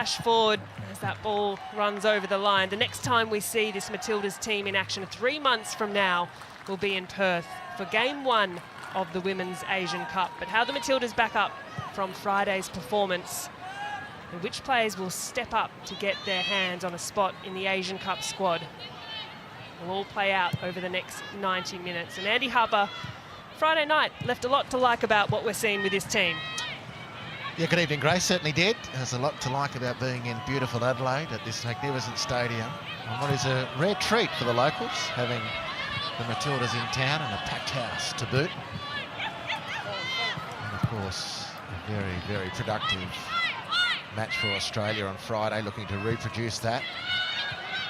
flash forward as that ball runs over the line. The next time we see this Matildas team in action 3 months from now will be in Perth for Game 1 of the Women's Asian Cup. But how the Matildas back up from Friday's performance and which players will step up to get their hands on a spot in the Asian Cup squad will all play out over the next 90 minutes. And Andy Harper, Friday night, left a lot to like about what we're seeing with this team. Yeah, good evening, Grace. Certainly did. There's a lot to like about being in beautiful Adelaide at this magnificent stadium. And what is a rare treat for the locals, having the Matildas in town and a packed house to boot. And of course, a very, very productive match for Australia on Friday, looking to reproduce that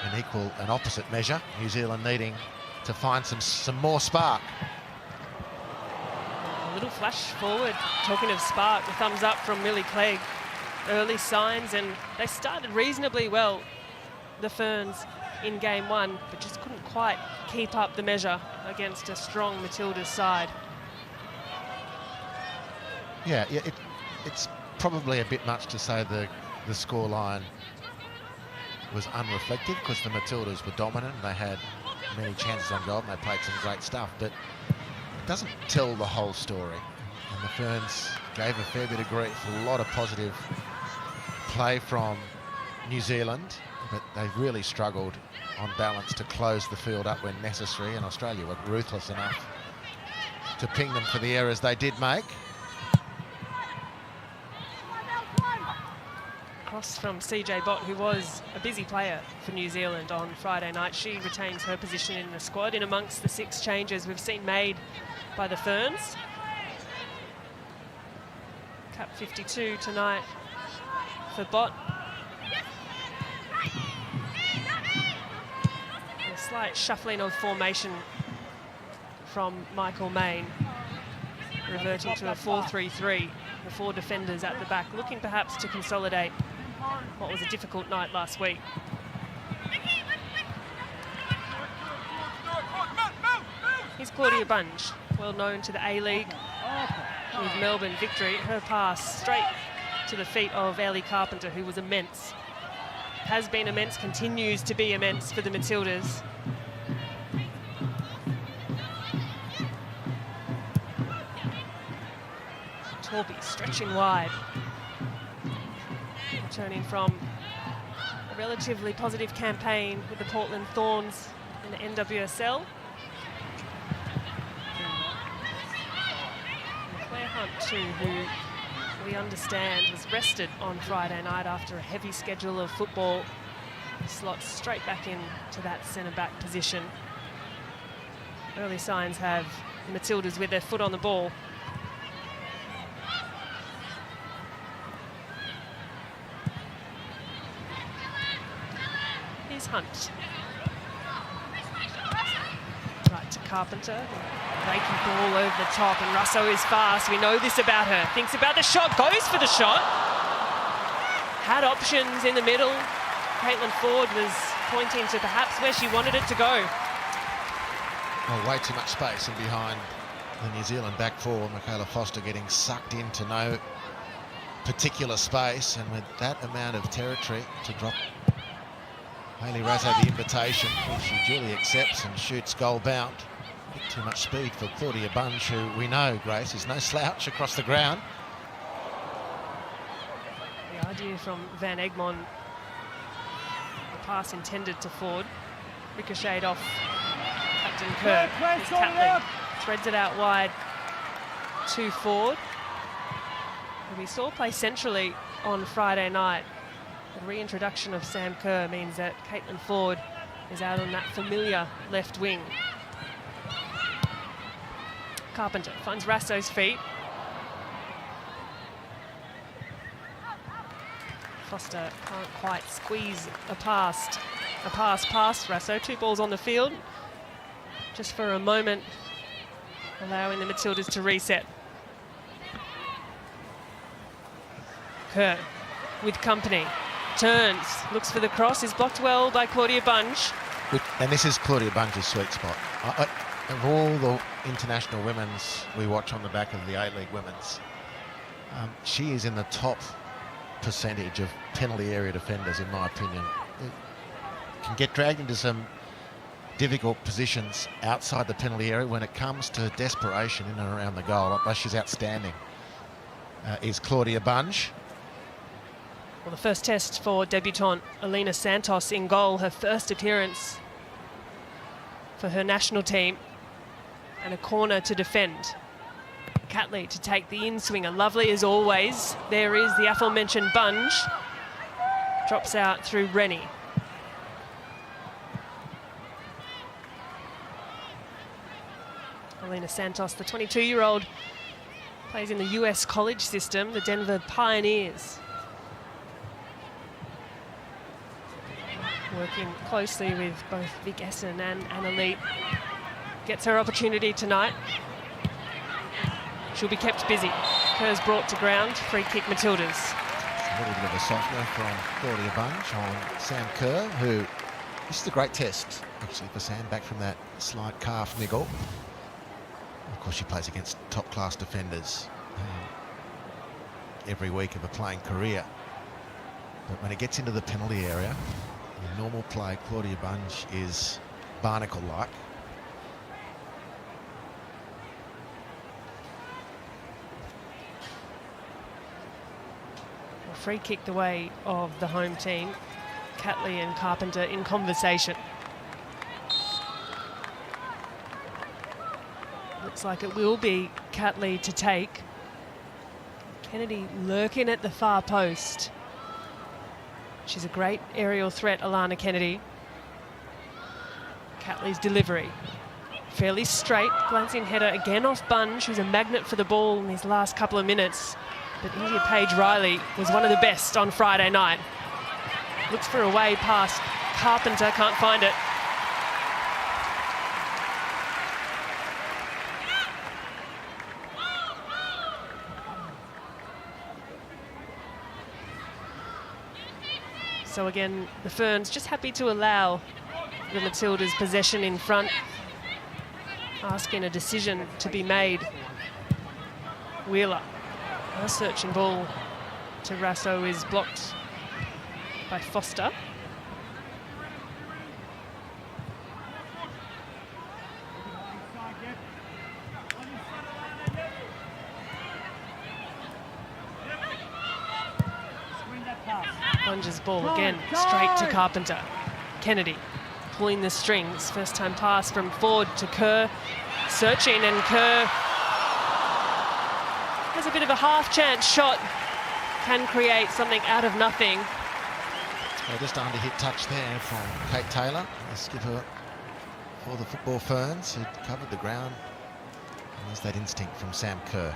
in equal and opposite measure. New Zealand needing to find some more spark. A little flash forward, talking of spark, the thumbs up from Millie Clegg. Early signs, and they started reasonably well, the Ferns, in Game 1, but just couldn't quite keep up the measure against a strong Matildas side. Yeah, it's probably a bit much to say the scoreline was unreflective, because the Matildas were dominant. They had many chances on goal and they played some great stuff, but it doesn't tell the whole story. And the Ferns gave a fair bit of grief, a lot of positive play from New Zealand, but they really struggled on balance to close the field up when necessary, and Australia were ruthless enough to ping them for the errors they did make. Cross from CJ Bott, who was a busy player for New Zealand on Friday night. She retains her position in the squad in amongst the 6 changes we've seen made by the Ferns. Cap 52 tonight for Bott. A slight shuffling of formation from Michael Main, reverting to a 4-3-3. The 4 defenders at the back, looking perhaps to consolidate what was a difficult night last week. Here's Claudia Bunge, well known to the A-League with Melbourne victory. Her pass straight to the feet of Ellie Carpenter, who was immense. Has been immense, continues to be immense for the Matildas. Torby stretching wide. Returning from a relatively positive campaign with the Portland Thorns in the NWSL. And Claire Hunt too, who we understand was rested on Friday night after a heavy schedule of football. Slots straight back into that centre-back position. Early signs have the Matildas with their foot on the ball. Hunt. Right to Carpenter. Raking ball over the top, and Russo is fast. We know this about her. Thinks about the shot, goes for the shot. Had options in the middle. Caitlin Ford was pointing to perhaps where she wanted it to go. Oh, way too much space in behind the New Zealand back four. Michaela Foster getting sucked into no particular space, and with that amount of territory to drop Hayley Razzo the invitation, which she duly accepts and shoots goal bound. A bit too much speed for Claudia Bunge, who we know, Grace, is no slouch across the ground. The idea from Van Egmond, the pass intended to Ford, ricocheted off Captain Kerr. Catlin threads it out wide to Ford. And we saw play centrally on Friday night. The reintroduction of Sam Kerr means that Caitlin Ford is out on that familiar left wing. Carpenter finds Rasso's feet. Foster can't quite squeeze a pass past Rasso. 2 balls on the field. Just for a moment, allowing the Matildas to reset. Kerr with company. Turns, looks for the cross, is blocked well by Claudia Bunge. And this is Claudia Bunge's sweet spot. Of all the international women's we watch on the back of the A-League women's, she is in the top percentage of penalty area defenders, in my opinion. They can get dragged into some difficult positions outside the penalty area. When it comes to desperation in and around the goal, but she's outstanding, is Claudia Bunge. Well, the first test for debutant Alina Santos in goal, her first appearance for her national team, and a corner to defend. Catley to take the in-swinger, lovely as always. There is the aforementioned Bunge. Drops out through Rennie. Alina Santos, the 22-year-old, plays in the US college system, the Denver Pioneers. Working closely with both Vic Essen and Adelaide. Gets her opportunity tonight. She'll be kept busy. Kerr's brought to ground, free kick Matildas. A little bit of a softener from Claudia Bunge on Sam Kerr, who, this is a great test, actually, for Sam, back from that slight calf niggle. Of course, she plays against top-class defenders every week of a playing career. But when it gets into the penalty area, in normal play, Claudia Bunge is barnacle-like. Free kick the way of the home team. Catley and Carpenter in conversation. Looks like it will be Catley to take. Kennedy lurking at the far post. She's a great aerial threat, Alana Kennedy. Catley's delivery. Fairly straight, glancing header again off Bunge, who's a magnet for the ball in these last couple of minutes. But India Paige Riley was one of the best on Friday night. Looks for a way past Carpenter, can't find it. So again, the Ferns just happy to allow the Matildas possession in front, asking a decision to be made. Wheeler. A searching ball to Rasso is blocked by Foster. Bunge's ball again, straight to Carpenter. Kennedy pulling the strings. First time pass from Ford to Kerr. Searching, and Kerr has a bit of a half-chance shot. Can create something out of nothing. Well, just under-hit touch there from Kate Taylor, the skipper for the Football Ferns, who covered the ground. And there's that instinct from Sam Kerr.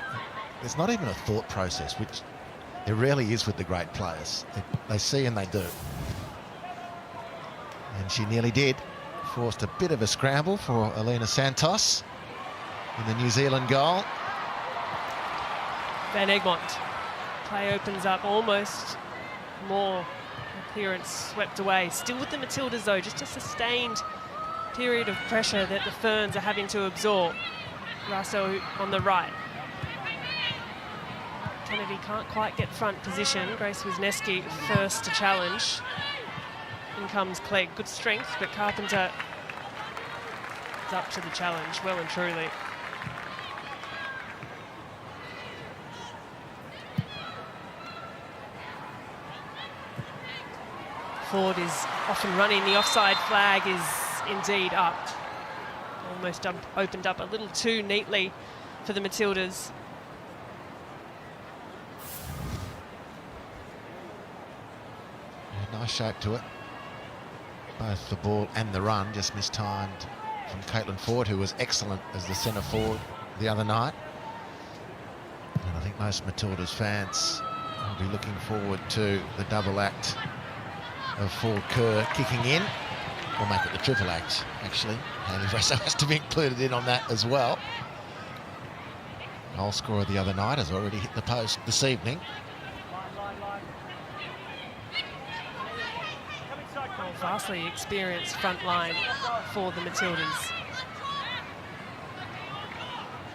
There's not even a thought process, which there rarely is with the great players. They see and they do. And she nearly did. Forced a bit of a scramble for Alina Santos in the New Zealand goal. Van Egmont. Play opens up almost more. Clearance swept away. Still with the Matildas though, just a sustained period of pressure that the Ferns are having to absorb. Rasso on the right. Kennedy can't quite get front position. Grace Wisniewski first to challenge. In comes Clegg. Good strength, but Carpenter is up to the challenge, well and truly. Ford is off and running. The offside flag is indeed up. Almost opened up a little too neatly for the Matildas. Yeah, nice shape to it. Both the ball and the run just mistimed from Caitlin Ford, who was excellent as the centre forward the other night. And I think most Matildas fans will be looking forward to the double act of Ford Kerr kicking in. We'll make it the triple act, actually. And Rasso has to be included in on that as well. Goal scorer the other night has already hit the post this evening. A vastly experienced front line for the Matildas.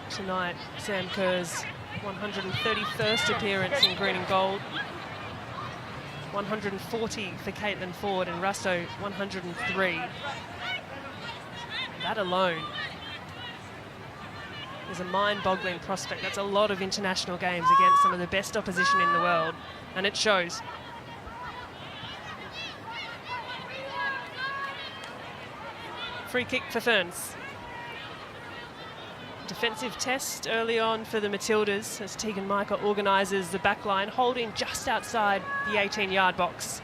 Tonight, Sam Kerr's 131st appearance in green and gold. 140 for Caitlin Ford, and Russo 103. That alone is a mind-boggling prospect. That's a lot of international games against some of the best opposition in the world, and it shows. Free kick for Ferns. Defensive test early on for the Matildas as Tegan Micah organises the back line, holding just outside the 18-yard box.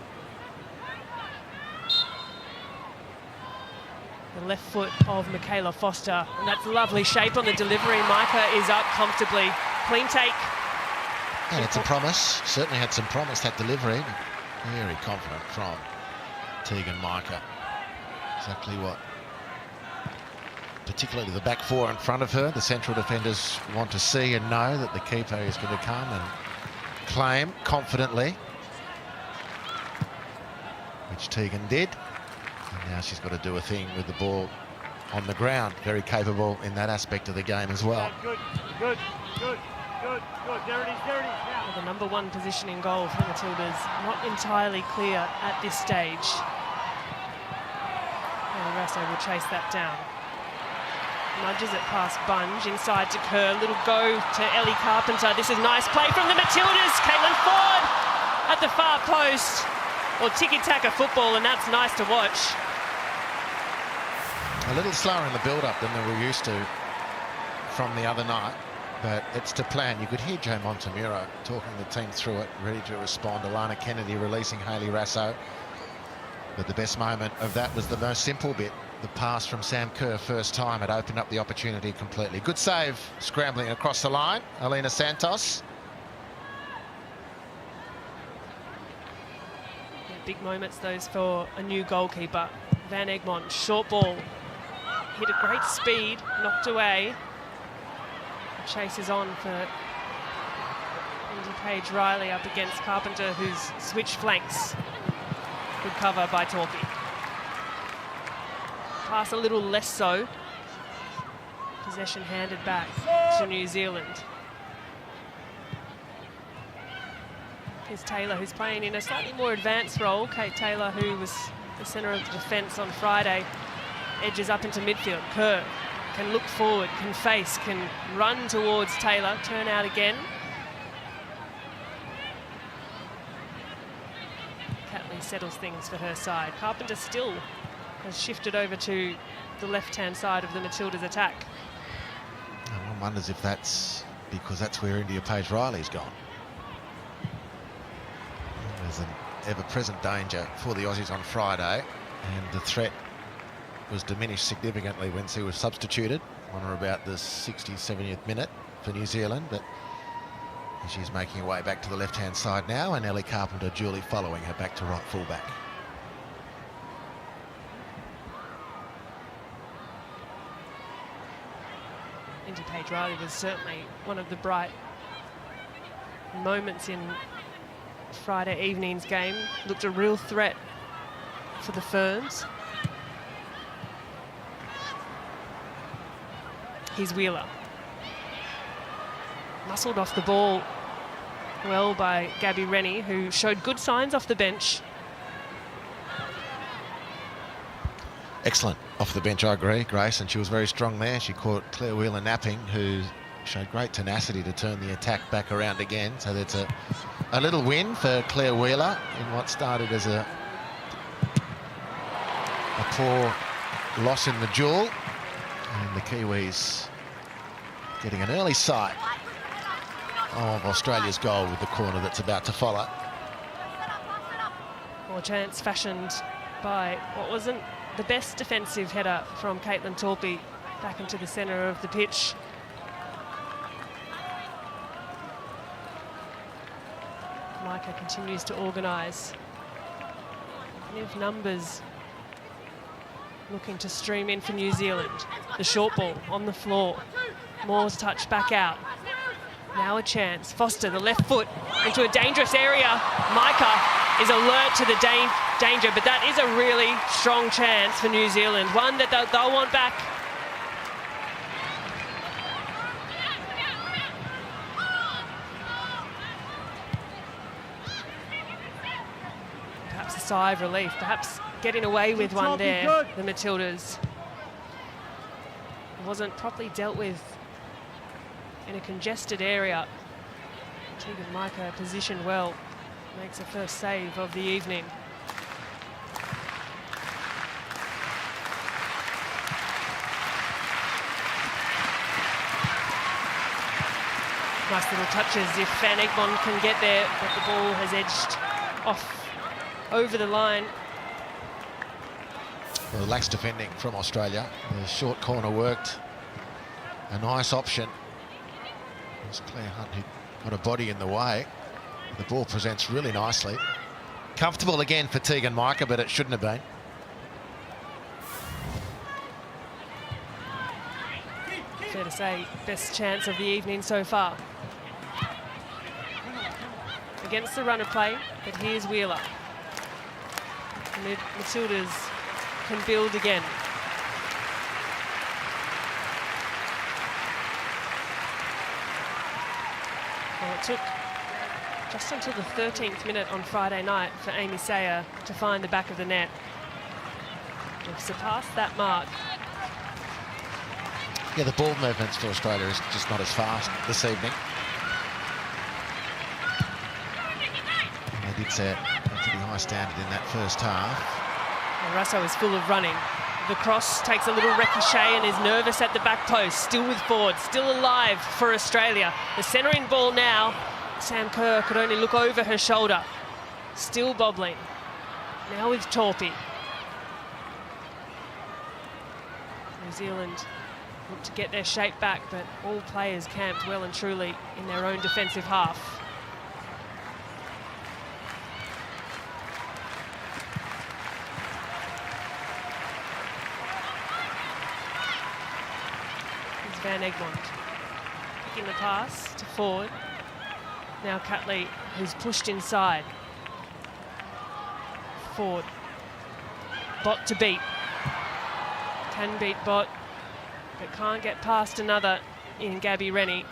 The left foot of Michaela Foster, and that's lovely shape on the delivery. Micah is up comfortably. Clean take. And it's a promise. Certainly had some promise, that delivery. Very confident from Tegan Micah. Exactly what, particularly the back four in front of her, the central defenders want to see and know that the keeper is going to come and claim confidently, which Tegan did. And now she's got to do a thing with the ball on the ground. Very capable in that aspect of the game as well. Good. There it is. Now. Well, the number one position in goal for the Matildas, not entirely clear at this stage. And Russo will chase that down. Nudges it past Bunge, inside to Kerr, little go to Ellie Carpenter. This is nice play from the Matildas. Caitlin Ford at the far post. Or tiki-taka football, and that's nice to watch. A little slower in the build-up than they were used to from the other night, but it's to plan. You could hear Joe Montemuro talking the team through it, ready to respond. Alana Kennedy releasing Hayley Rasso. But the best moment of that was the most simple bit. The pass from Sam Kerr first time. It opened up the opportunity completely. Good save, scrambling across the line. Alina Santos. Yeah, big moments those for a new goalkeeper. Van Egmond, short ball. Hit at great speed, knocked away. The chase is on for Indy Page-Riley up against Carpenter, who's switched flanks. Good cover by Torpy. Pass a little less so. Possession handed back to New Zealand. Here's Taylor, who's playing in a slightly more advanced role. Kate Taylor, who was the centre of the defence on Friday, edges up into midfield. Kerr can look forward, can face, can run towards Taylor, turn out again. Catley settles things for her side. Carpenter still has shifted over to the left-hand side of the Matildas' attack. One wonders if that's because that's where India Page-Riley's gone. There's an ever-present danger for the Aussies on Friday, and the threat was diminished significantly when she was substituted on or about the 60th, 70th minute for New Zealand, but she's making her way back to the left-hand side now, and Ellie Carpenter duly following her back to right fullback. Indy Page-Riley was certainly one of the bright moments in Friday evening's game. Looked a real threat for the Ferns. Here's Wheeler. Muscled off the ball well by Gabby Rennie, who showed good signs off the bench. Excellent off the bench, I agree, Grace, and she was very strong there. She caught Claire Wheeler napping, who showed great tenacity to turn the attack back around again. So that's a little win for Claire Wheeler in what started as a poor loss in the duel. And the Kiwis getting an early sight of Australia's goal with the corner that's about to follow. More chance fashioned by what wasn't the best defensive header from Caitlin Torpy back into the centre of the pitch. Micah continues to organise. If numbers looking to stream in for New Zealand. The short ball on the floor. Moore's touch back out. Now a chance. Foster, the left foot, into a dangerous area. Micah is alert to the danger, but that is a really strong chance for New Zealand. One that they'll want back. sigh of relief, perhaps getting away with one there, the Matildas. It wasn't properly dealt with in a congested area. Tegan Micah positioned well, makes the first save of the evening. Nice little touches if Van Egmond can get there, but the ball has edged off over the line. Well, lax defending from Australia. The short corner worked. A nice option. It was Claire Hunt who got a body in the way. The ball presents really nicely. Comfortable again for Tegan Micah, but it shouldn't have been. Fair to say, best chance of the evening so far. Against the run of play, but here's Wheeler. Matildas can build again. Well, it took just until the 13th minute on Friday night for Amy Sayer to find the back of the net. They've surpassed that mark. Yeah, the ball movements for Australia is just not as fast this evening. And they did set a pretty high standard in that first half. Well, Russo is full of running. The cross takes a little ricochet and is nervous at the back post. Still with Ford, still alive for Australia. The centering ball now. Sam Kerr could only look over her shoulder. Still bobbling. Now with Torpy. New Zealand look to get their shape back, but all players camped well and truly in their own defensive half. Here's Van Egmond picking the pass to Ford. Now Catley, who's pushed inside. Ford. Bott to beat. Can beat Bott, but can't get past another in Gabby Rennie.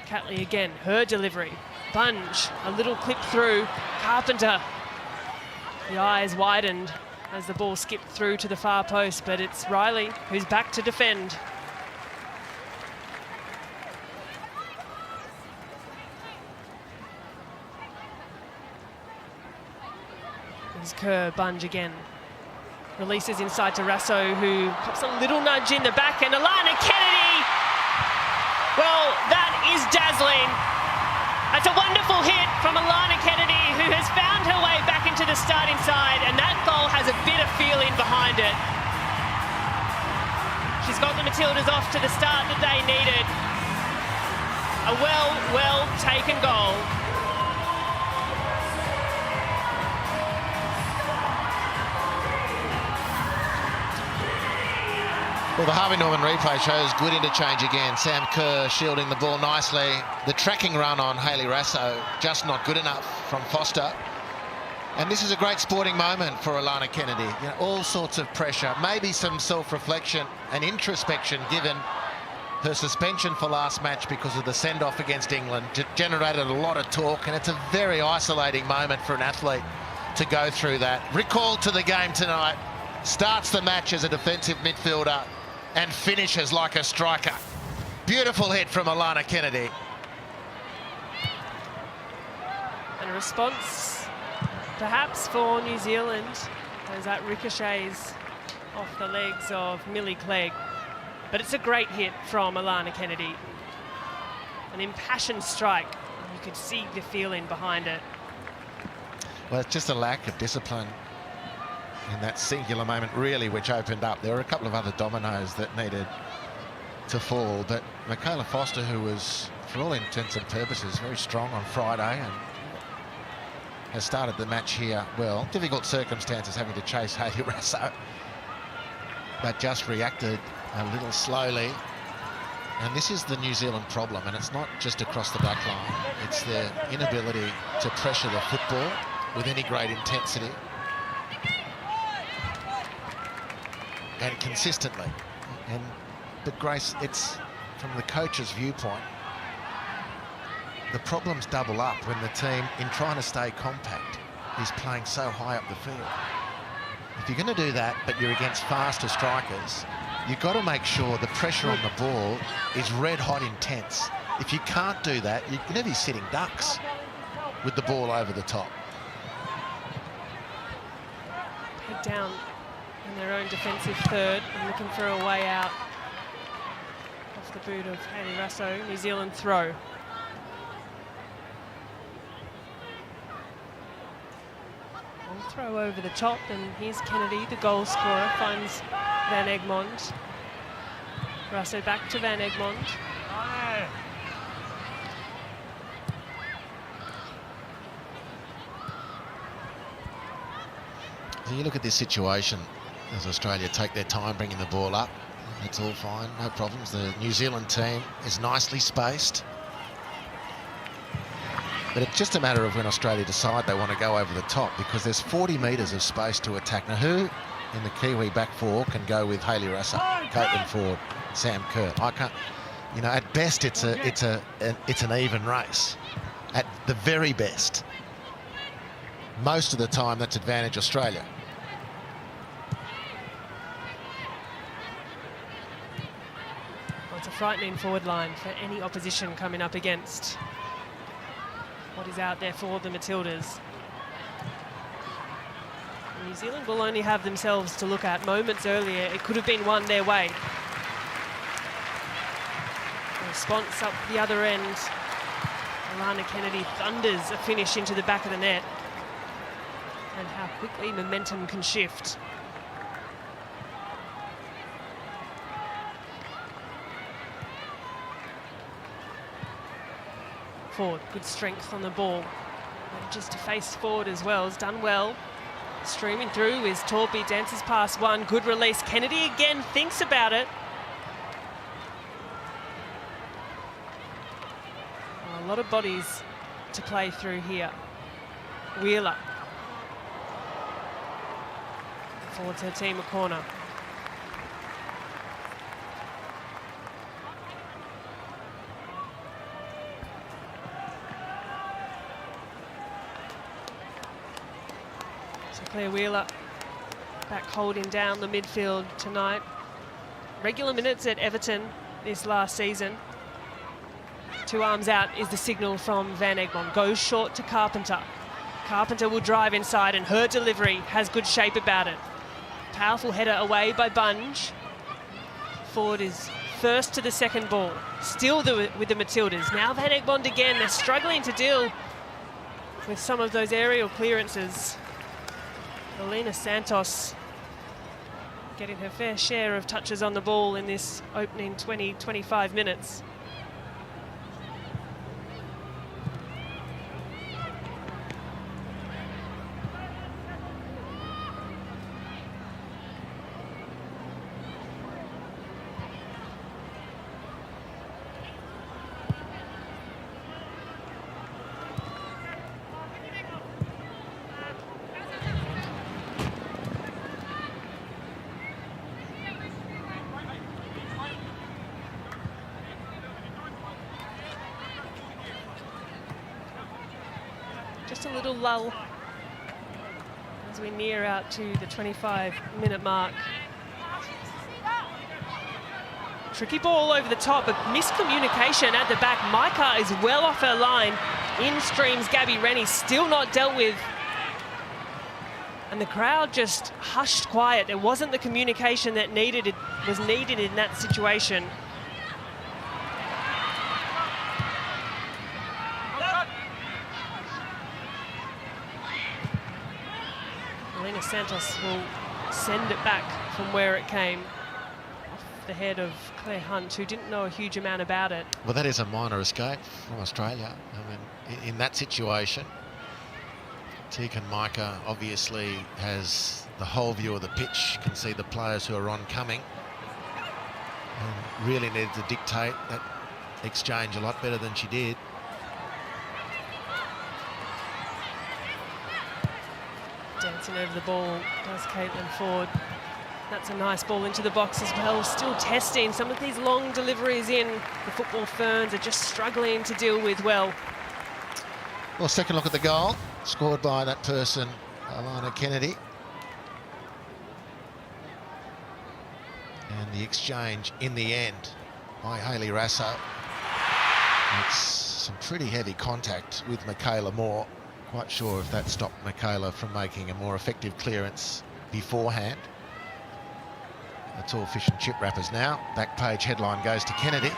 Catley again, her delivery. Bunge, a little clip through. Carpenter. The eyes widened as the ball skipped through to the far post, but it's Riley who's back to defend. Here's Kerr, Bunge again. Releases inside to Rasso, who cops a little nudge in the back, and Alana Kennedy. Well, that is dazzling. That's a wonderful hit from Alana Kennedy, who has found her way back into the starting side, and that goal has a bit of feeling behind it. She's got the Matildas off to the start that they needed. A well taken goal. Well, the Harvey Norman replay shows good interchange again. Sam Kerr shielding the ball nicely. The tracking run on Hayley Rasso just not good enough from Foster. And this is a great sporting moment for Alana Kennedy. You know, all sorts of pressure, maybe some self-reflection and introspection given her suspension for last match because of the send-off against England. Generated a lot of talk, and it's a very isolating moment for an athlete to go through that. Recalled to the game tonight, starts the match as a defensive midfielder and finishes like a striker. Beautiful hit from Alana Kennedy. And a response, perhaps, for New Zealand, as that ricochets off the legs of Millie Clegg. But it's a great hit from Alana Kennedy. An impassioned strike. You could see the feeling behind it. Well, it's just a lack of discipline in that singular moment, really, which opened up. There were a couple of other dominoes that needed to fall, but Michaela Foster, who was, for all intents and purposes, very strong on Friday and has started the match here well. Difficult circumstances having to chase Hayley Rasso, but just reacted a little slowly. And this is the New Zealand problem, and it's not just across the back line. It's their inability to pressure the football with any great intensity and consistently. But Grace, it's from the coach's viewpoint, the problems double up when the team, in trying to stay compact, is playing so high up the field. If you're going to do that, but you're against faster strikers, you've got to make sure the pressure on the ball is red hot intense. If you can't do that, you're going to be sitting ducks with the ball over the top. Head down in their own defensive third and looking for a way out. Off the boot of Hayley Russo, New Zealand throw. One throw over the top, and here's Kennedy, the goal scorer, finds Van Egmond. Russo back to Van Egmond. So you look at this situation, as Australia take their time bringing the ball up, that's all fine, no problems. The New Zealand team is nicely spaced. But it's just a matter of when Australia decide they want to go over the top, because there's 40 metres of space to attack. Now, who in the Kiwi back four can go with Hayley Russo, Caitlin Ford, Sam Kerr? I can't. You know, at best it's an even race. At the very best, most of the time that's advantage Australia. Well, it's a frightening forward line for any opposition coming up against what is out there for the Matildas. New Zealand will only have themselves to look at. Moments earlier, it could have been won their way. The response up the other end. Alana Kennedy thunders a finish into the back of the net. And how quickly momentum can shift. Ford, good strength on the ball. Manages to face forward as well, has done well. Streaming through is Torpy, dances past one, good release. Kennedy again thinks about it. Oh, a lot of bodies to play through here. Wheeler. Forwards her team a corner. Claire Wheeler back holding down the midfield tonight. Regular minutes at Everton this last season. Two arms out is the signal from Van Egmond. Goes short to Carpenter. Carpenter will drive inside, and her delivery has good shape about it. Powerful header away by Bunge. Ford is first to the second ball. Still with the Matildas. Now Van Egmond again. They're struggling to deal with some of those aerial clearances. Elena Santos getting her fair share of touches on the ball in this opening 20-25 minutes. Just a little lull as we near out to the 25-minute mark. Tricky ball over the top, but miscommunication at the back. Micah is well off her line. In streams Gabby Rennie, still not dealt with. And the crowd just hushed quiet. There wasn't the communication that was needed in that situation. Elena Santos will send it back from where it came, off the head of Claire Hunt, who didn't know a huge amount about it. Well, that is a minor escape from Australia. I mean, in that situation, Tegan Micah obviously has the whole view of the pitch, can see the players who are oncoming, and really needed to dictate that exchange a lot better than she did. Dancing over the ball does Caitlin Ford. That's a nice ball into the box as well. Still testing some of these long deliveries in. The football ferns are just struggling to deal with well. Well, second look at the goal, scored by that person, Alana Kennedy. And the exchange in the end by Hayley Rasso. It's some pretty heavy contact with Michaela Moore. Quite sure if that stopped Michaela from making a more effective clearance beforehand. That's all fish and chip wrappers now. Back page headline goes to Kennedy.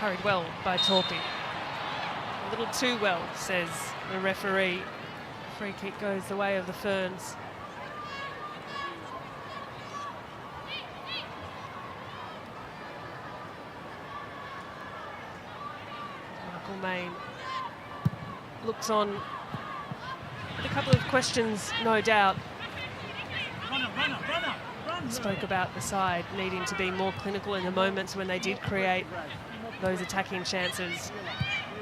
Hurried well by Torpy. A little too well, says the referee. Free kick goes the way of the Ferns. Michael Main looks on with a couple of questions, no doubt. Spoke about the side needing to be more clinical in the moments when they did create those attacking chances.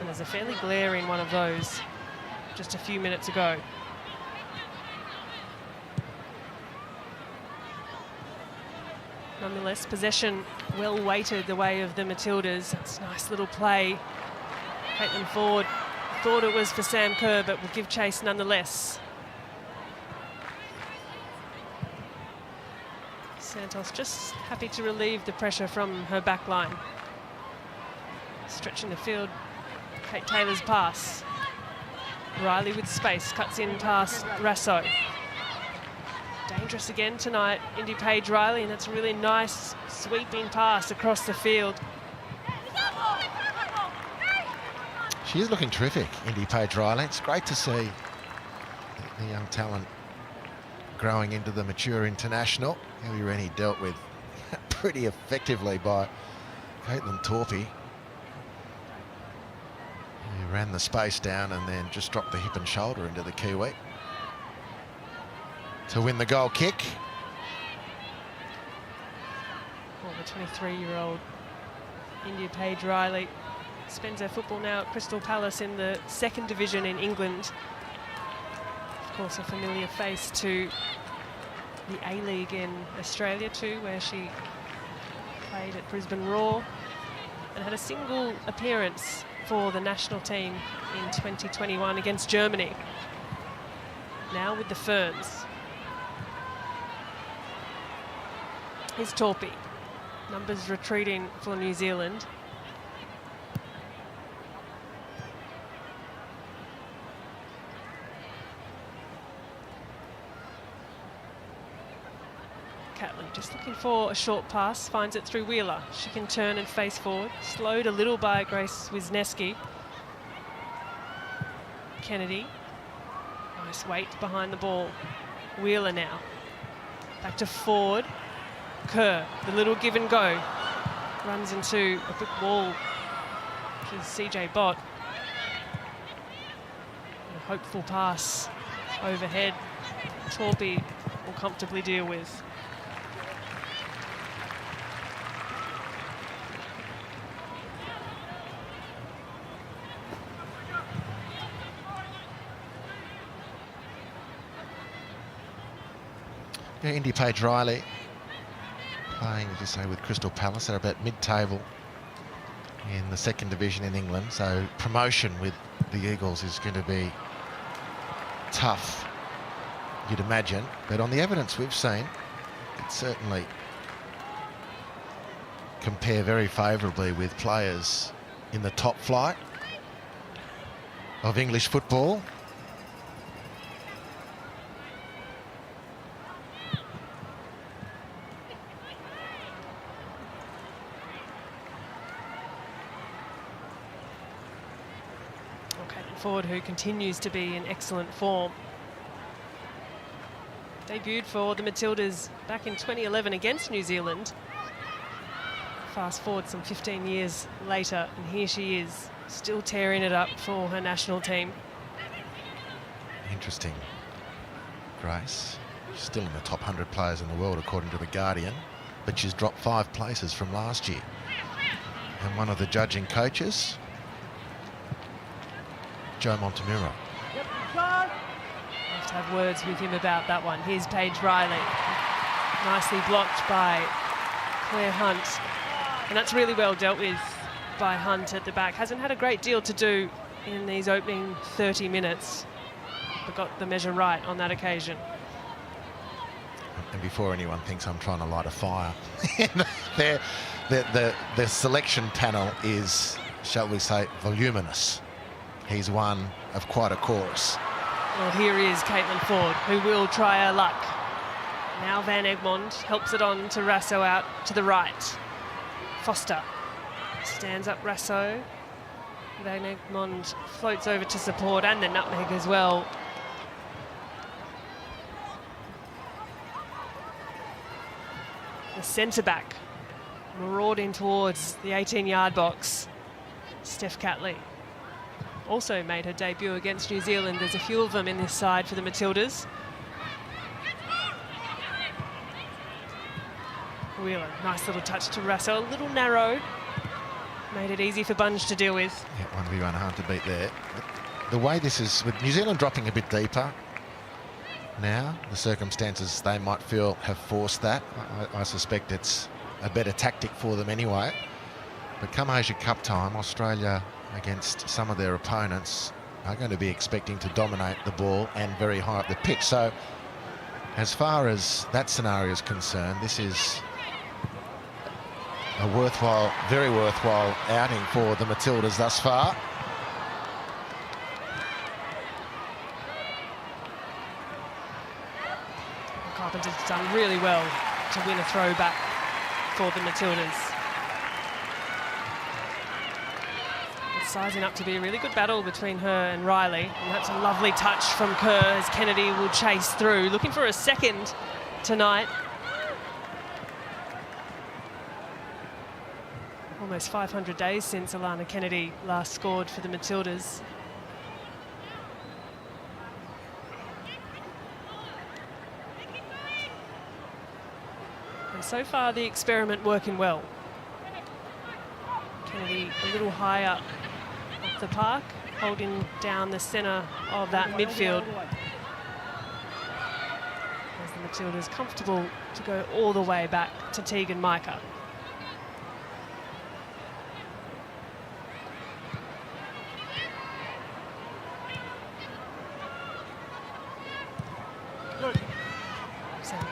And there's a fairly glaring one of those just a few minutes ago. Nonetheless, possession well weighted the way of the Matildas. It's a nice little play. Caitlin Ford thought it was for Sam Kerr, but will give chase nonetheless. Santos just happy to relieve the pressure from her back line. Stretching the field, Kate Taylor's pass. Riley with space, cuts in past Rasso. Dangerous again tonight, Indy Page Riley, and that's a really nice sweeping pass across the field. She is looking terrific, Indy Page Riley. It's great to see the young talent growing into the mature international. Ellie Rennie dealt with pretty effectively by Caitlin Torpy. He ran the space down and then just dropped the hip and shoulder into the Kiwi to win the goal kick. Well, the 23-year-old India Page Riley spends her football now at Crystal Palace in the second division in England. Of course, a familiar face to the A-League in Australia too, where she played at Brisbane Roar and had a single appearance for the national team in 2021 against Germany. Now with the Ferns. Here's Torpy. Numbers retreating for New Zealand. Catley just looking for a short pass, finds it through Wheeler. She can turn and face forward. Slowed a little by Grace Wisniewski. Kennedy. Nice weight behind the ball. Wheeler now. Back to Ford. Kerr, the little give and go. Runs into a brick wall, which is CJ Bott. A hopeful pass overhead. Torpy will comfortably deal with. Yeah, Indy Page Riley playing, as you say, with Crystal Palace. They're about mid-table in the second division in England, so promotion with the Eagles is going to be tough, you'd imagine. But on the evidence we've seen, it certainly compare very favourably with players in the top flight of English football. Ford, who continues to be in excellent form. Debuted for the Matildas back in 2011 against New Zealand. Fast forward some 15 years later, and here she is, still tearing it up for her national team. Interesting. Grace, she's still in the top 100 players in the world according to The Guardian, but she's dropped 5 places from last year. And one of the judging coaches, Joe Montemuro. I'll have to have words with him about that one. Here's Paige Riley. Nicely blocked by Claire Hunt. And that's really well dealt with by Hunt at the back. Hasn't had a great deal to do in these opening 30 minutes, but got the measure right on that occasion. And before anyone thinks I'm trying to light a fire, the selection panel is, shall we say, voluminous. He's one of quite a chorus. Well, here is Caitlin Ford, who will try her luck. Now Van Egmond helps it on to Rasso out to the right. Foster stands up Rasso. Van Egmond floats over to support, and the nutmeg as well. The centre-back marauding towards the 18-yard box. Steph Catley also made her debut against New Zealand. There's a few of them in this side for the Matildas. Wheeler, nice little touch to Rasso, a little narrow. Made it easy for Bunge to deal with. Yeah, 1v1, hard to beat there. The way this is, with New Zealand dropping a bit deeper now, the circumstances they might feel have forced that. I suspect it's a better tactic for them anyway. But come Asia Cup time, Australia against some of their opponents are going to be expecting to dominate the ball and very high up the pitch. So as far as that scenario is concerned, this is a worthwhile, very worthwhile outing for the Matildas thus far. Carpenter's done really well to win a throwback for the Matildas. It's sizing up to be a really good battle between her and Riley, and that's a lovely touch from Kerr as Kennedy will chase through, looking for a second tonight. Almost 500 days since Alana Kennedy last scored for the Matildas. And so far the experiment working well. Kennedy a little higher up the park, holding down the centre of that midfield. As the Matildas comfortable to go all the way back to Tegan Micah.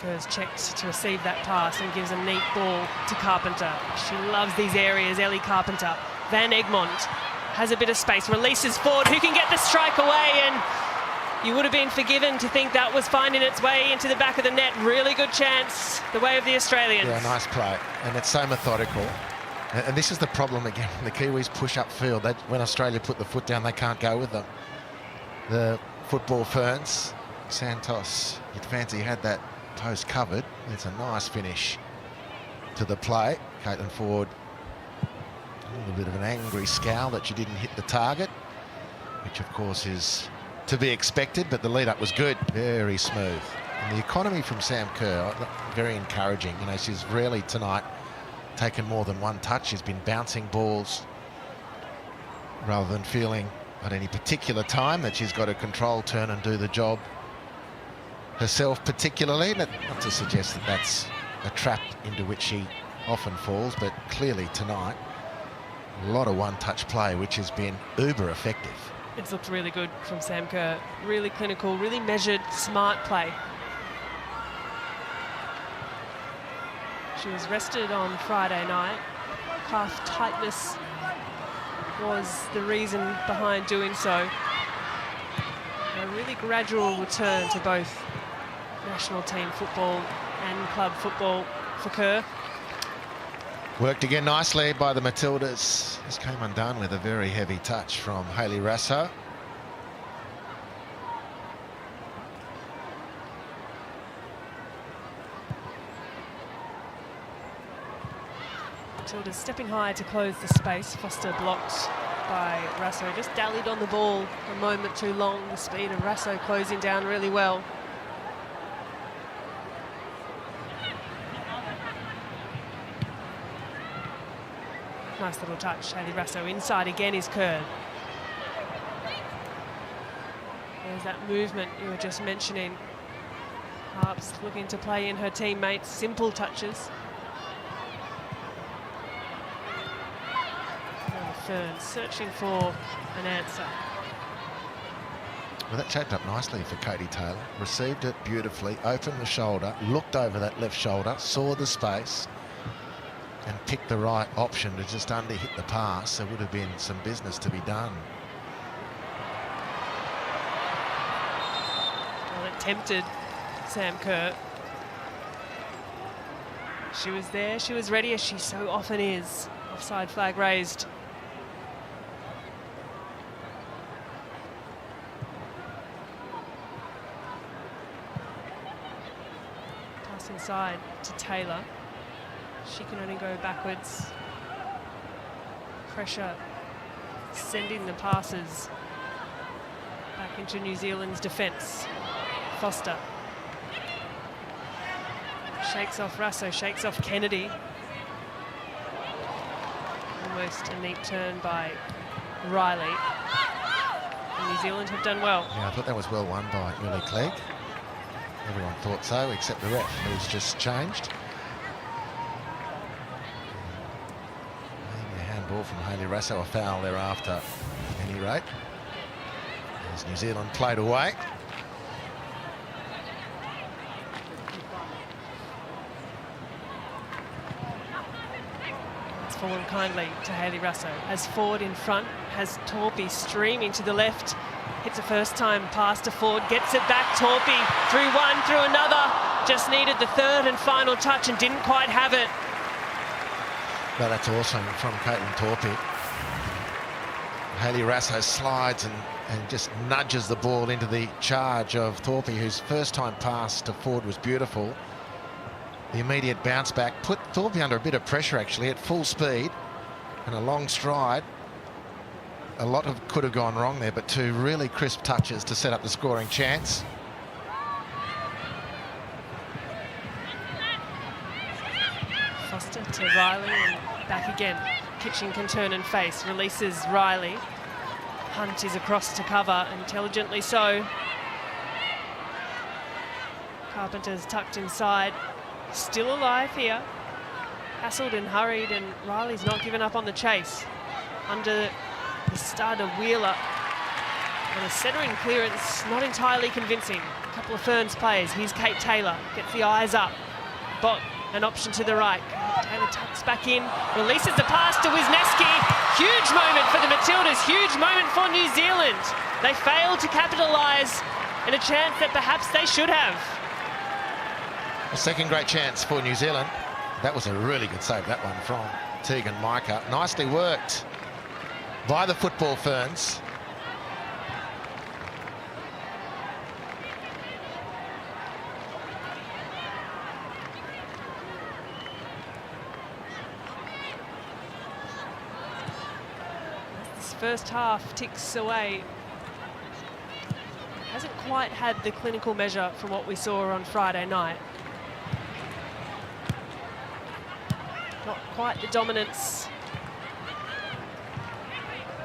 Kerr's checked to receive that pass and gives a neat ball to Carpenter. She loves these areas, Ellie Carpenter. Van Egmond has a bit of space, releases Ford, who can get the strike away, and you would have been forgiven to think that was finding its way into the back of the net. Really good chance, the way of the Australians. Yeah, nice play, and it's so methodical. And this is the problem again, the Kiwis push upfield. When Australia put the foot down, they can't go with them. The football ferns, Santos, you'd fancy had that post covered. It's a nice finish to the play. Caitlin Ford, a little bit of an angry scowl that she didn't hit the target, which of course is to be expected, but the lead up was good, very smooth. And the economy from Sam Kerr, very encouraging. You know, she's rarely tonight taken more than one touch. She's been bouncing balls rather than feeling at any particular time that she's got to control, turn and do the job herself particularly. Not to suggest that that's a trap into which she often falls, but clearly tonight a lot of one-touch play which has been uber effective. It's looked really good from Sam Kerr. Really clinical, really measured, smart play. She was rested on Friday night. Calf tightness was the reason behind doing so. A really gradual return to both national team football and club football for Kerr. Worked again nicely by the Matildas. This came undone with a very heavy touch from Hayley Rasso. Matildas stepping high to close the space. Foster blocked by Rasso. Just dallied on the ball a moment too long. The speed of Rasso closing down really well. Nice little touch, Hayley Rasso. Inside again is Kerr. There's that movement you were just mentioning. Harps looking to play in her teammates. Simple touches. Ferns, searching for an answer. Well, that shaped up nicely for Katie Taylor. Received it beautifully, opened the shoulder, looked over that left shoulder, saw the space, and picked the right option to just under-hit the pass. There would have been some business to be done. Well, it tempted Sam Kerr. She was there, she was ready, as she so often is. Offside flag raised. Pass inside to Taylor. She can only go backwards. Pressure sending the passes back into New Zealand's defence. Foster shakes off Rasso, shakes off Kennedy. Almost a neat turn by Riley. And New Zealand have done well. Yeah, I thought that was well won by Millie Clegg. Everyone thought so, except the ref, who's just changed. Maybe a handball from Hayley Rasso, a foul thereafter, at any rate. As New Zealand played away. Fallen kindly to Hayley Rasso. Has Ford in front, has Torpy streaming to the left. Hits a first-time pass to Ford, gets it back. Torpy through one, through another. Just needed the third and final touch and didn't quite have it. Well, that's awesome from Caitlin Torpy. Hayley Rasso slides and just nudges the ball into the charge of Torpy, whose first-time pass to Ford was beautiful. The immediate bounce back put Thorpe under a bit of pressure, actually, at full speed and a long stride. A lot could have gone wrong there, but two really crisp touches to set up the scoring chance. Foster to Riley and back again. Kitchen can turn and face, releases Riley. Hunt is across to cover, intelligently so. Carpenter's tucked inside. Still alive here. Hassled and hurried, and Riley's not given up on the chase. Under the starter Wheeler. And a centering clearance, not entirely convincing. A couple of Ferns players. Here's Kate Taylor. Gets the eyes up. Bot, an option to the right. Taylor tucks back in. Releases the pass to Wisniewski. Huge moment for the Matildas. Huge moment for New Zealand. They failed to capitalise in a chance that perhaps they should have. A second great chance for New Zealand. That was a really good save, that one, from Tegan Micah. Nicely worked by the football Ferns. This first half ticks away. Hasn't quite had the clinical measure from what we saw on Friday night. Not quite the dominance.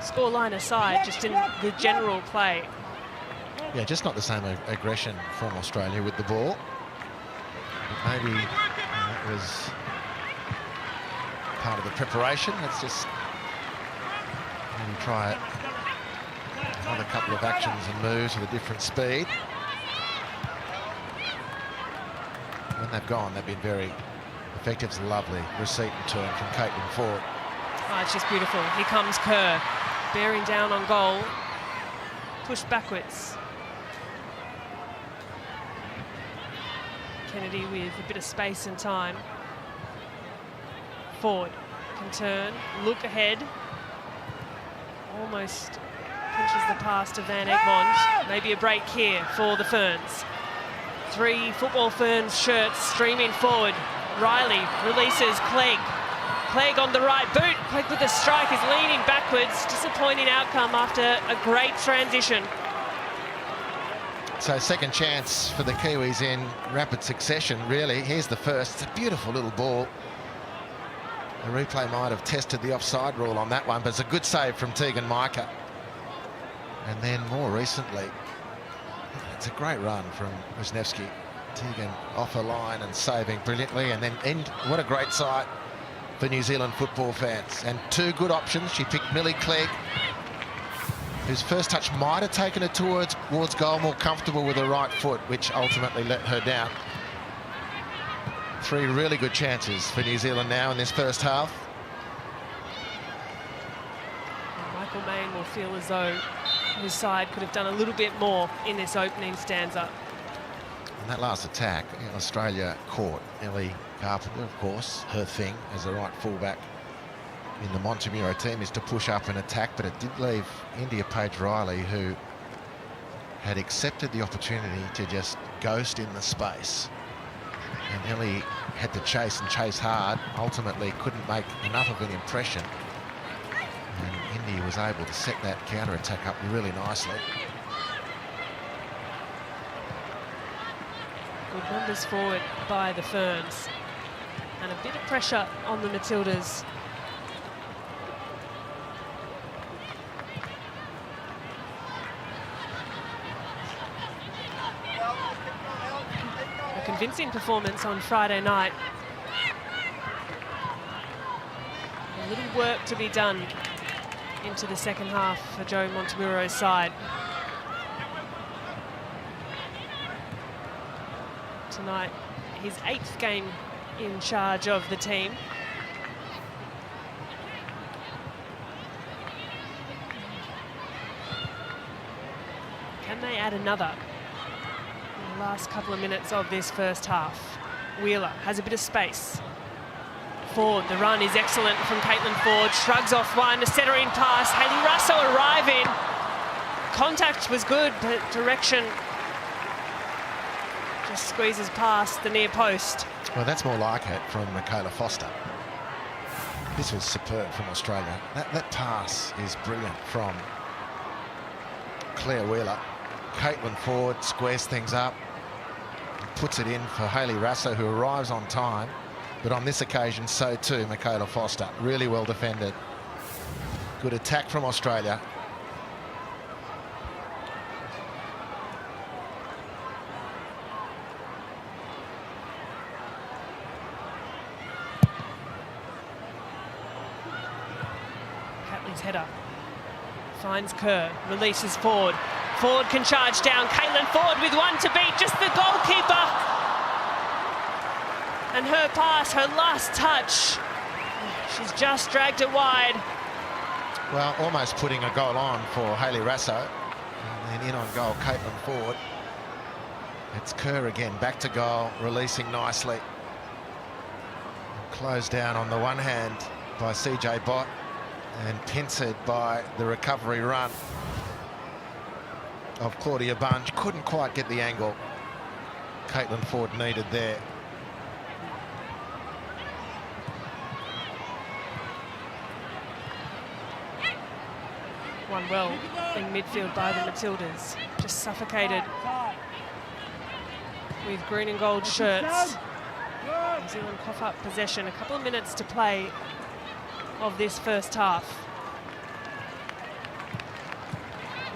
Scoreline aside, just in the general play. Yeah, just not the same aggression from Australia with the ball. But maybe that was part of the preparation. Let's just maybe try it. Another couple of actions and moves with a different speed. When they've gone, they've been very effective. It's a lovely receipt and turn from Caitlin Ford. Oh, it's just beautiful. Here comes Kerr, bearing down on goal. Pushed backwards. Kennedy with a bit of space and time. Ford can turn, look ahead. Almost pinches the pass to Van Egmond. Maybe a break here for the Ferns. Three football Ferns shirts streaming forward. Riley releases Clegg. Clegg on the right boot. Clegg with a strike is leaning backwards. Disappointing outcome after a great transition. So second chance for the Kiwis in rapid succession, really. Here's the first. It's a beautiful little ball. The replay might have tested the offside rule on that one, but it's a good save from Tegan Micah. And then more recently, it's a great run from Wisniewski. Tegan off her line and saving brilliantly, and then what a great sight for New Zealand football fans. And two good options. She picked Millie Clegg, whose first touch might have taken her towards goal, more comfortable with her right foot, which ultimately let her down. Three really good chances for New Zealand now in this first half. Michael Main will feel as though his side could have done a little bit more in this opening stanza. And that last attack, Australia caught Ellie Carpenter, of course. Her thing as a right fullback in the Montemuro team is to push up and attack, but it did leave India Paige Riley, who had accepted the opportunity to just ghost in the space. And Ellie had to chase and chase hard, ultimately couldn't make enough of an impression. And India was able to set that counter-attack up really nicely. Good numbers forward by the Ferns. And a bit of pressure on the Matildas. A convincing performance on Friday night. A little work to be done into the second half for Joe Montemuro's side. Tonight, his 8th game in charge of the team. Can they add another in the last couple of minutes of this first half? Wheeler has a bit of space. Ford, the run is excellent from Caitlin Ford. Shrugs off one, a centering pass. Hayley Russo arriving. Contact was good, but direction just squeezes past the near post. Well, that's more like it from Michaela Foster. This was superb from Australia. That pass is brilliant from Claire Wheeler. Caitlin Ford squares things up, puts it in for Hayley Russo, who arrives on time. But on this occasion, so too, Michaela Foster. Really well defended. Good attack from Australia. Catley's header finds Kerr, releases Ford. Ford can charge down. Caitlin Ford with one to beat, just the goalkeeper. And her pass, her last touch, she's just dragged it wide. Well, almost putting a goal on for Hayley Russo. And then in on goal, Caitlin Ford. It's Kerr again, back to goal, releasing nicely. Closed down on the one hand by CJ Bott and pincered by the recovery run of Claudia Bunge. Couldn't quite get the angle Caitlin Ford needed there. Won well in midfield by the Matildas. Just suffocated with green and gold shirts. New Zealand cough up possession. A couple of minutes to play of this first half.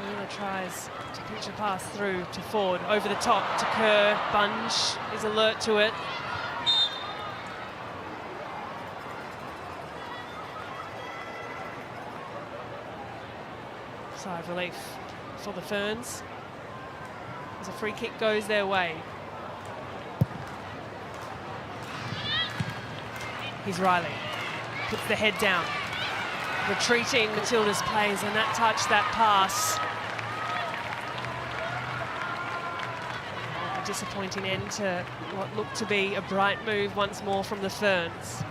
Wheeler tries to pitch a pass through to Ford, over the top to Kerr. Bunge is alert to it. Sigh of relief for the Ferns as a free kick goes their way. Here's Riley, puts the head down. Retreating Matildas plays, and that touch, that pass. A disappointing end to what looked to be a bright move once more from the Ferns.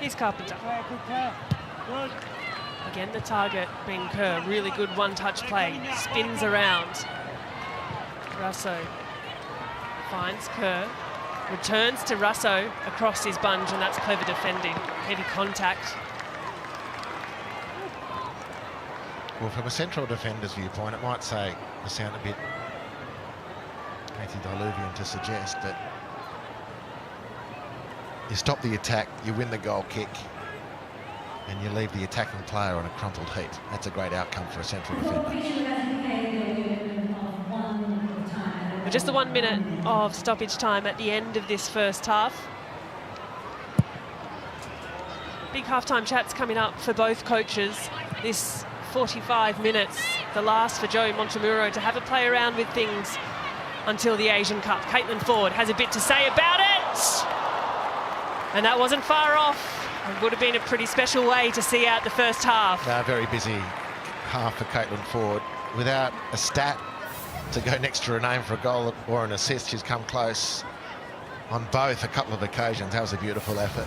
Here's Carpenter. Again, the target being Kerr. Really good one-touch play. Spins around. Russo finds Kerr. Returns to Russo across his Bunge, and that's clever defending. Heavy contact. Well, from a central defender's viewpoint, it might sound a bit antediluvian to suggest, but you stop the attack, you win the goal kick, and you leave the attacking player on a crumpled heap. That's a great outcome for a central defender. just the 1 minute of stoppage time at the end of this first half. Big halftime chats coming up for both coaches. This 45 minutes, the last for Joe Montemuro to have a play around with things until the Asian Cup. Caitlin Ford has a bit to say about it. And that wasn't far off. It would have been a pretty special way to see out the first half. Very busy half for Caitlin Ford. Without a stat to go next to her name for a goal or an assist, she's come close on both a couple of occasions. That was a beautiful effort.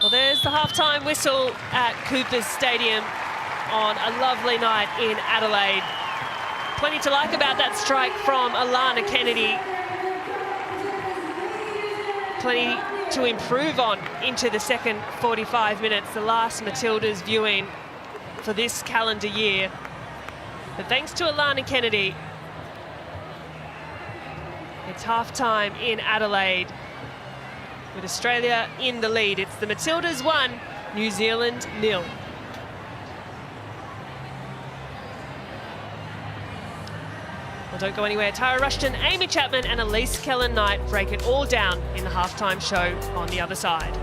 Well, there's the halftime whistle at Coopers Stadium on a lovely night in Adelaide. Plenty to like about that strike from Alana Kennedy. Plenty to improve on into the second 45 minutes, the last Matildas viewing for this calendar year. But thanks to Alana Kennedy, it's halftime in Adelaide, with Australia in the lead. It's the Matildas 1, New Zealand 0. Well, don't go anywhere. Tara Rushton, Amy Chapman and Elise Kellen-Knight break it all down in the halftime show on the other side.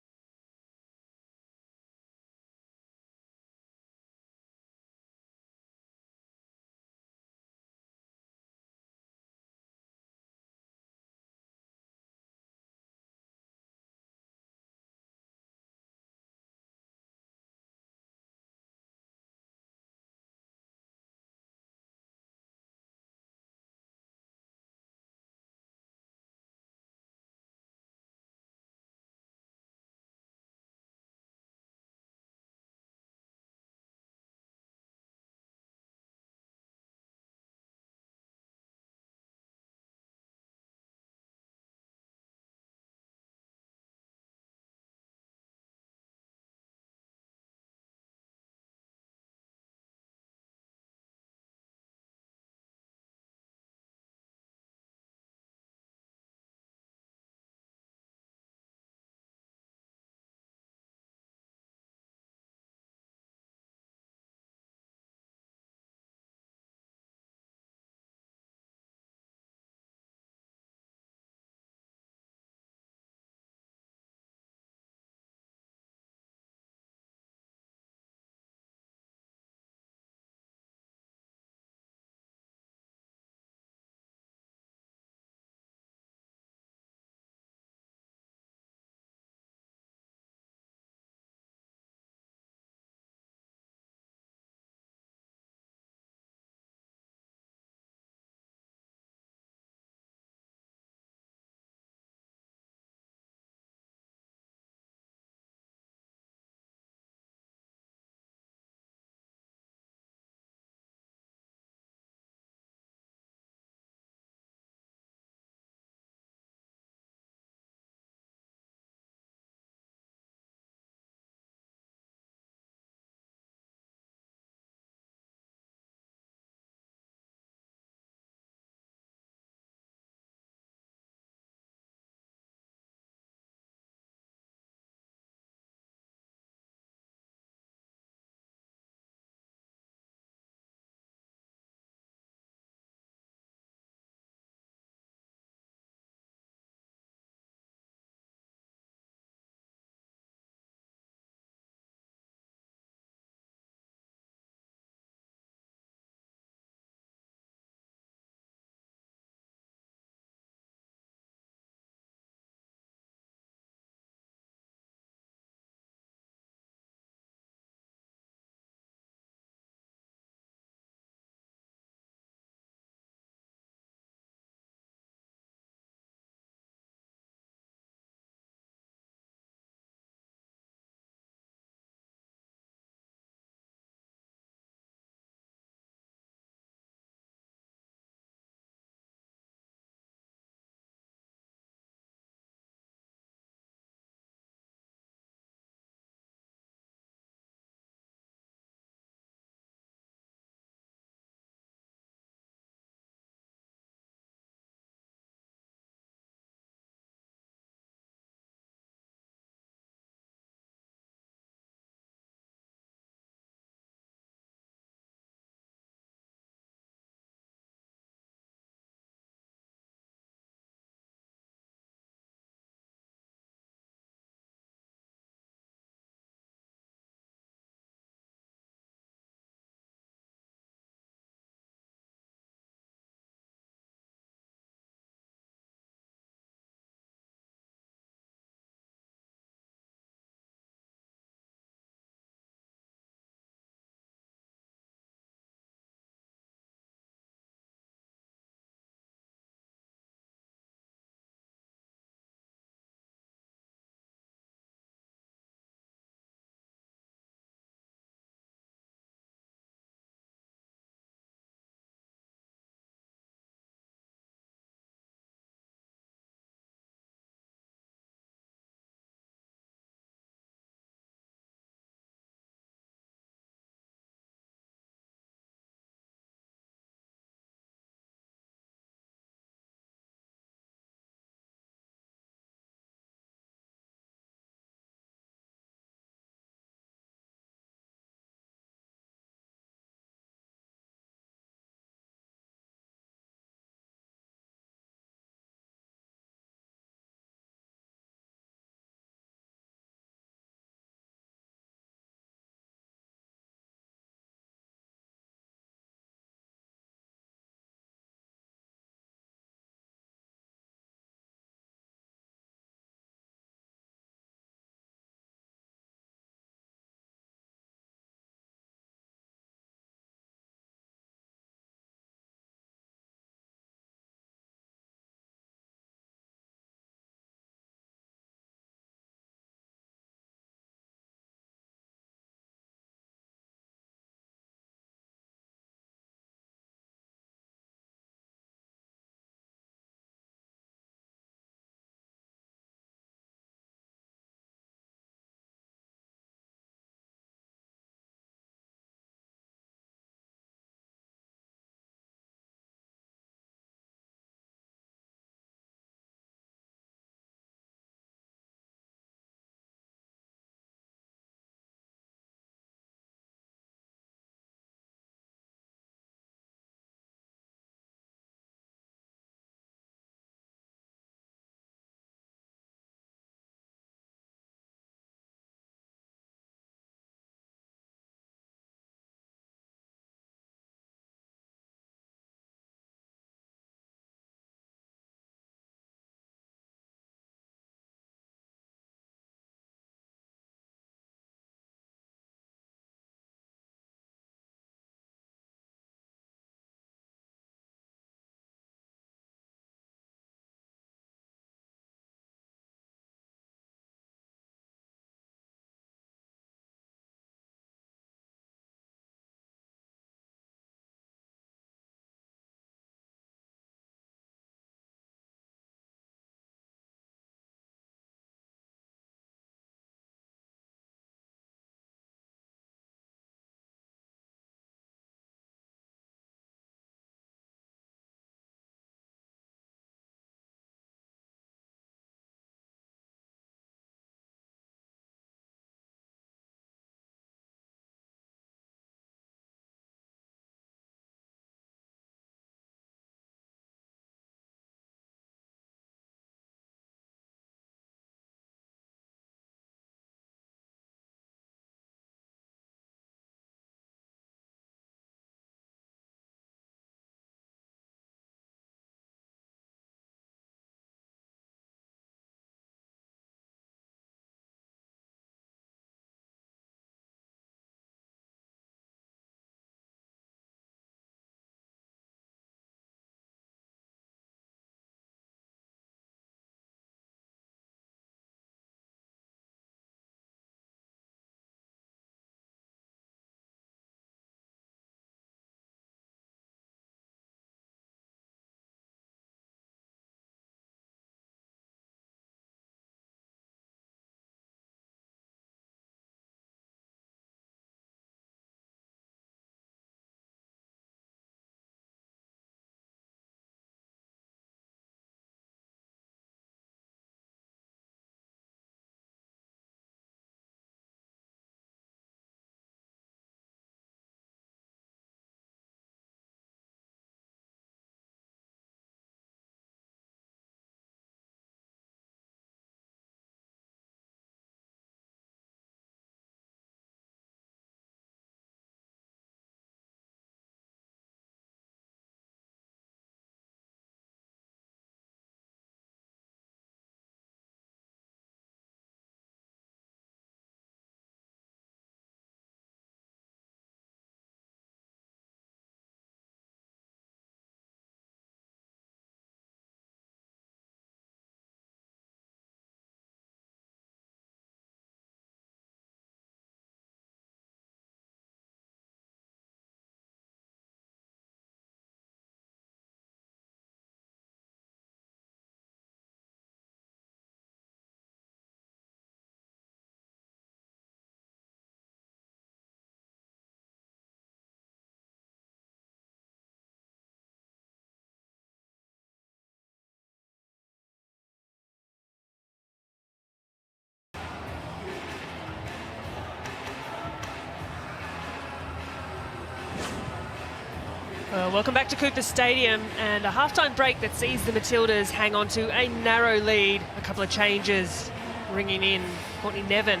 Welcome back to Cooper Stadium, and a halftime break that sees the Matildas hang on to a narrow lead. A couple of changes ringing in. Courtney Nevin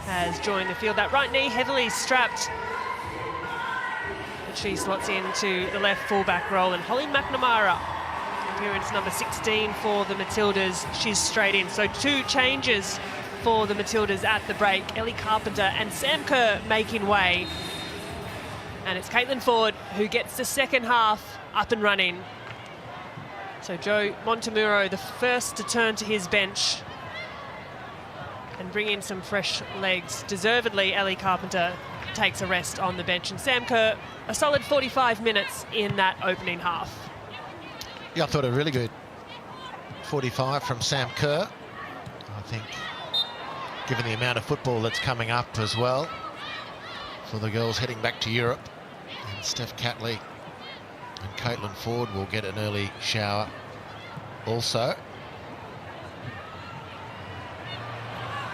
has joined the field. That right knee heavily strapped, but she slots into the left fullback role. And Holly McNamara, appearance number 16 for the Matildas, she's straight in. So 2 changes for the Matildas at the break. Ellie Carpenter and Sam Kerr making way. And it's Caitlin Ford who gets the second half up and running. So Joe Montemuro, the first to turn to his bench and bring in some fresh legs. Deservedly, Ellie Carpenter takes a rest on the bench. And Sam Kerr, a solid 45 minutes in that opening half. Yeah, I thought a really good 45 from Sam Kerr. I think, given the amount of football that's coming up as well for the girls heading back to Europe, and Steph Catley and Caitlin Ford will get an early shower also.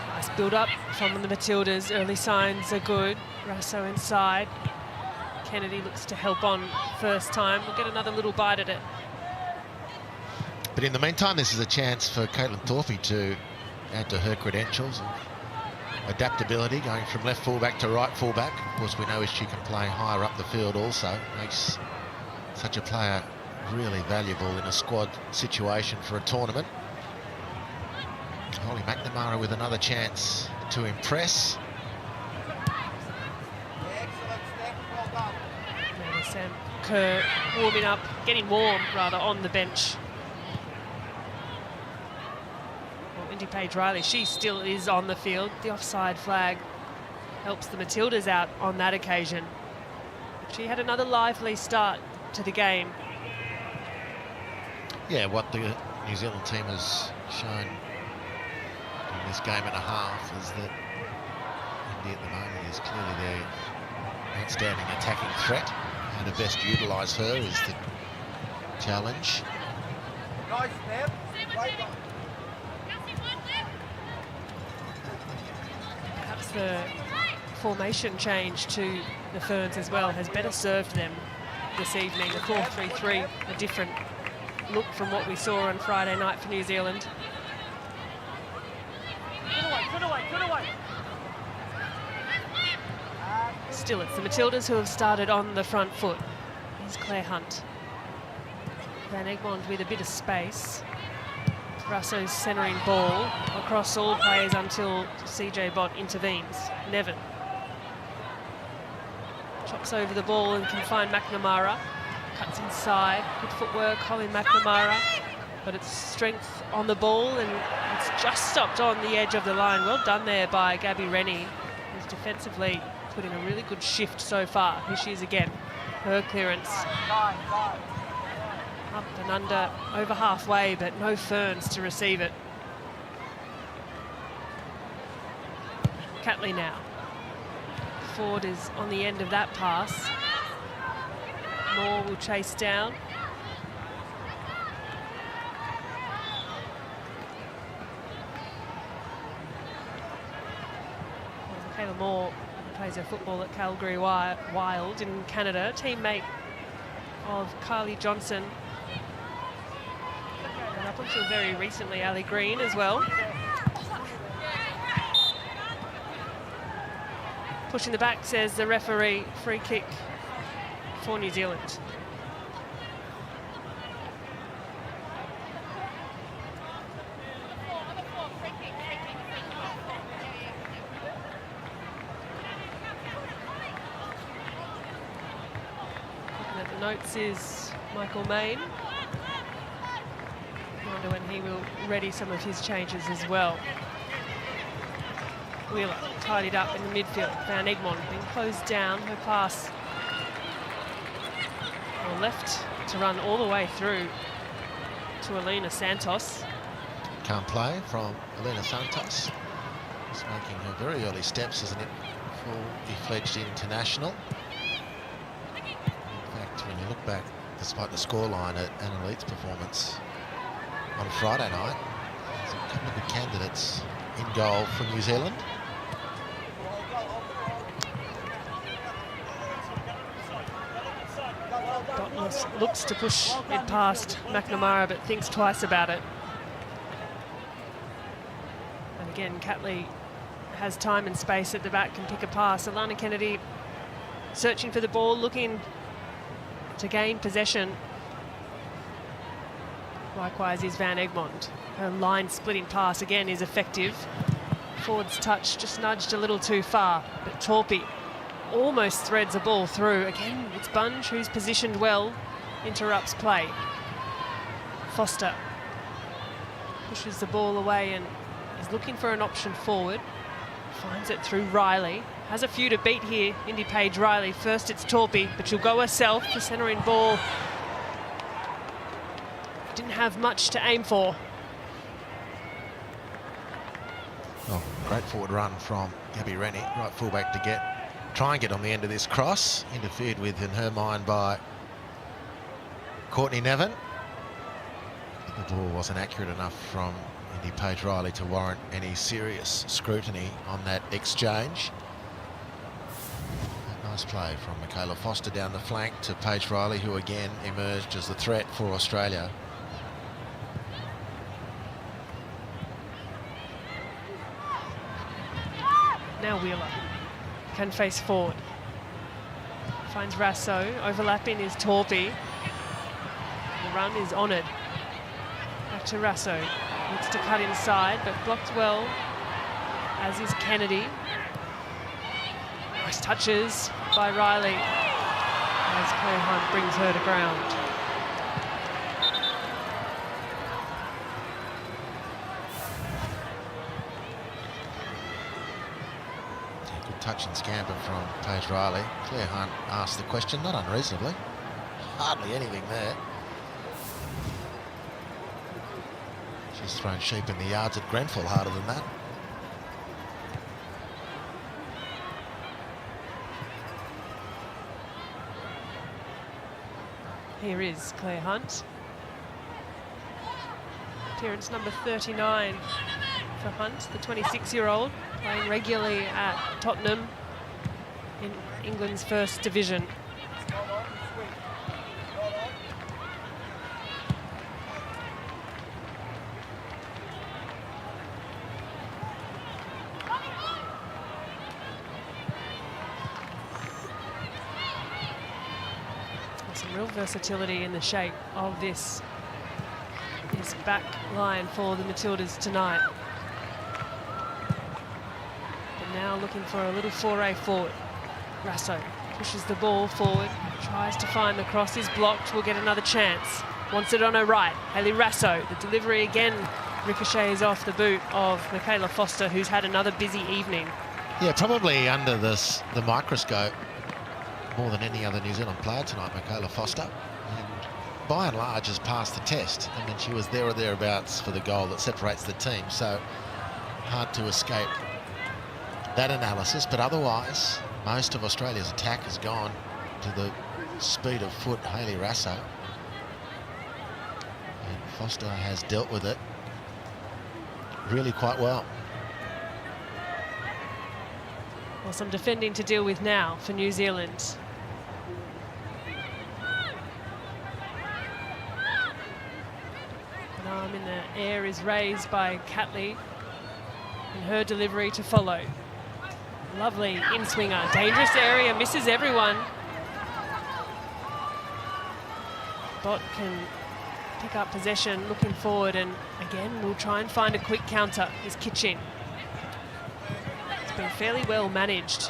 Nice build-up from the Matildas. Early signs are good. Rasso inside. Kennedy looks to help on first time. We'll get another little bite at it. But in the meantime, this is a chance for Caitlin Thorpe to add to her credentials. Adaptability, going from left fullback to right fullback. Of course, we know she can play higher up the field also. Makes such a player really valuable in a squad situation for a tournament. Holly McNamara with another chance to impress. Sam Kerr warming up, getting warm rather, on the bench. Indy Page Riley, she still is on the field. The offside flag helps the Matildas out on that occasion. She had another lively start to the game. Yeah, what the New Zealand team has shown in this game and a half is that Indy at the moment is clearly their outstanding attacking threat. How to best utilise her is the challenge. Nice step. Right on. The formation change to the Ferns as well has better served them this evening. The 4-3-3, a different look from what we saw on Friday night for New Zealand. Good away. Still, it's the Matildas who have started on the front foot. Here's Claire Hunt. Van Egmond with a bit of space. Russo's centering ball across all players until CJ Bott intervenes. Nevin chops over the ball and can find McNamara. Cuts inside. Good footwork, Colin McNamara. But it's strength on the ball, and it's just stopped on the edge of the line. Well done there by Gabby Rennie, who's defensively put in a really good shift so far. Here she is again. Her clearance. Up and under, over halfway, but no Ferns to receive it. Catley now. Ford is on the end of that pass. Moore will chase down. Michaela Moore plays her football at Calgary Wild in Canada, teammate of Carly Johnson. And up until very recently, Ali Green as well. Pushing the back, says the referee. Free kick for New Zealand. Looking at the notes is Michael Main. I wonder when he will ready some of his changes as well. Wheeler tidied up in the midfield. Van Egmond being closed down. Her pass on left to run all the way through to Elena Santos. Can't play from Elena Santos. She's making her very early steps as a fully fledged international. In fact, when you look back, despite the scoreline at Adelaide's performance on Friday night, there's a couple of good candidates in goal for New Zealand. looks to push it past McNamara, but thinks twice about it. And again, Catley has time and space at the back, can pick a pass. Alana Kennedy searching for the ball, looking to gain possession. Likewise is Van Egmond. Her line splitting pass again is effective. Ford's touch just nudged a little too far, but Torpy almost threads a ball through. Again, it's Bunge, who's positioned well, interrupts play. Foster pushes the ball away and is looking for an option forward. Finds it through Riley. Has a few to beat here, Indy Page Riley. First it's Torpy, but she'll go herself. The centering ball didn't have much to aim for. Oh, great forward run from Gabby Rennie, right fullback to try and get on the end of this cross. Interfered with, in her mind, by Courtney Nevin. The ball wasn't accurate enough from Indy Page Riley to warrant any serious scrutiny on that exchange. Nice play from Michaela Foster down the flank to Paige Riley, who again emerged as the threat for Australia. Now Wheeler can face forward. Finds Rasso. Overlapping is Torpy. The run is honoured. Back to Rasso. Looks to cut inside, but blocked well, as is Kennedy. Nice touches by Riley as Claire Hunt brings her to ground. Good touch and scamper from Paige Riley. Claire Hunt asked the question, not unreasonably. Hardly anything there. She's thrown sheep in the yards at Grenfell harder than that. Here is Claire Hunt. Appearance number 39 for Hunt, the 26-year-old, playing regularly at Tottenham in England's first division. Some real versatility in the shape of this back line for the Matildas tonight. But now looking for a little foray forward. Rasso pushes the ball forward, tries to find the cross, is blocked, will get another chance. Wants it on her right, Hayley Rasso. The delivery again ricochets off the boot of Michaela Foster, who's had another busy evening. Yeah, probably under the microscope more than any other New Zealand player tonight, Michaela Foster. And by and large has passed the test. I mean, she was there or thereabouts for the goal that separates the team, so hard to escape that analysis. But otherwise, most of Australia's attack has gone to the speed of foot Hayley Rasso. And Foster has dealt with it really quite well. Well, some defending to deal with now for New Zealand. An arm in the air is raised by Catley, and her delivery to follow. Lovely in-swinger, dangerous area, misses everyone. Bott can pick up possession, looking forward, and again we'll try and find a quick counter. Is Kitching. It's been fairly well managed.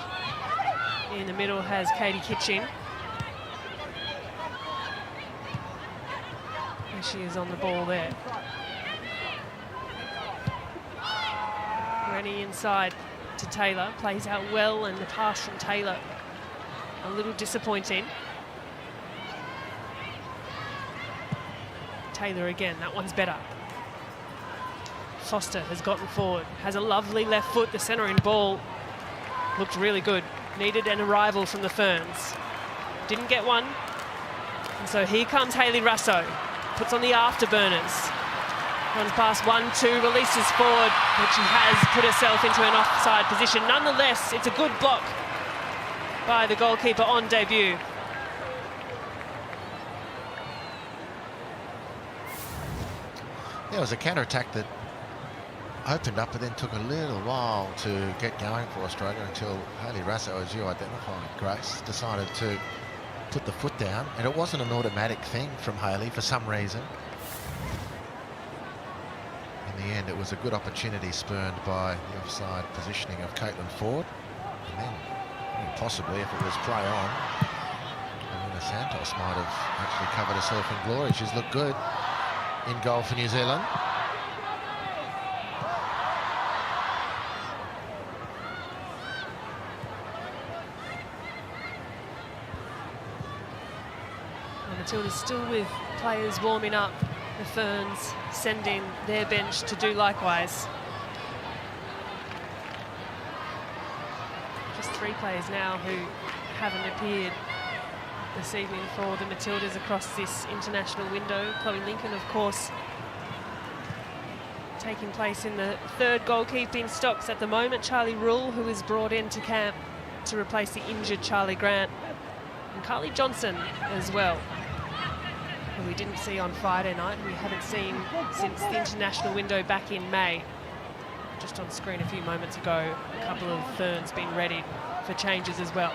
In the middle has Katie Kitching. And she is on the ball there. Rennie inside to Taylor, plays out well, and the pass from Taylor a little disappointing. Taylor again, that one's better. Foster has gotten forward, has a lovely left foot. The centering ball looked really good. Needed an arrival from the Ferns. Didn't get one. And so here comes Hayley Rasso. Puts on the afterburners. Runs past 1-2, releases forward, but she has put herself into an offside position. Nonetheless, it's a good block by the goalkeeper on debut. Yeah, it was a counter-attack that opened up, but then took a little while to get going for Australia until Hayley Rasso, as you identified, Grace, decided to put the foot down. And it wasn't an automatic thing from Hayley for some reason. In the end, it was a good opportunity spurned by the offside positioning of Caitlin Ford. And then, possibly, if it was play on, Elena Santos might have actually covered herself in glory. She's looked good in goal for New Zealand. Matilda's still with players warming up. The Ferns sending their bench to do likewise. Just 3 players now who haven't appeared this evening for the Matildas across this international window. Chloe Lincoln, of course, taking place in the 3rd goalkeeping stocks at the moment. Charlie Rule, who was brought into camp to replace the injured Charlie Grant. And Carly Johnson as well, who we didn't see on Friday night, we haven't seen since the international window back in May. Just on screen a few moments ago, a couple of Ferns being ready for changes as well.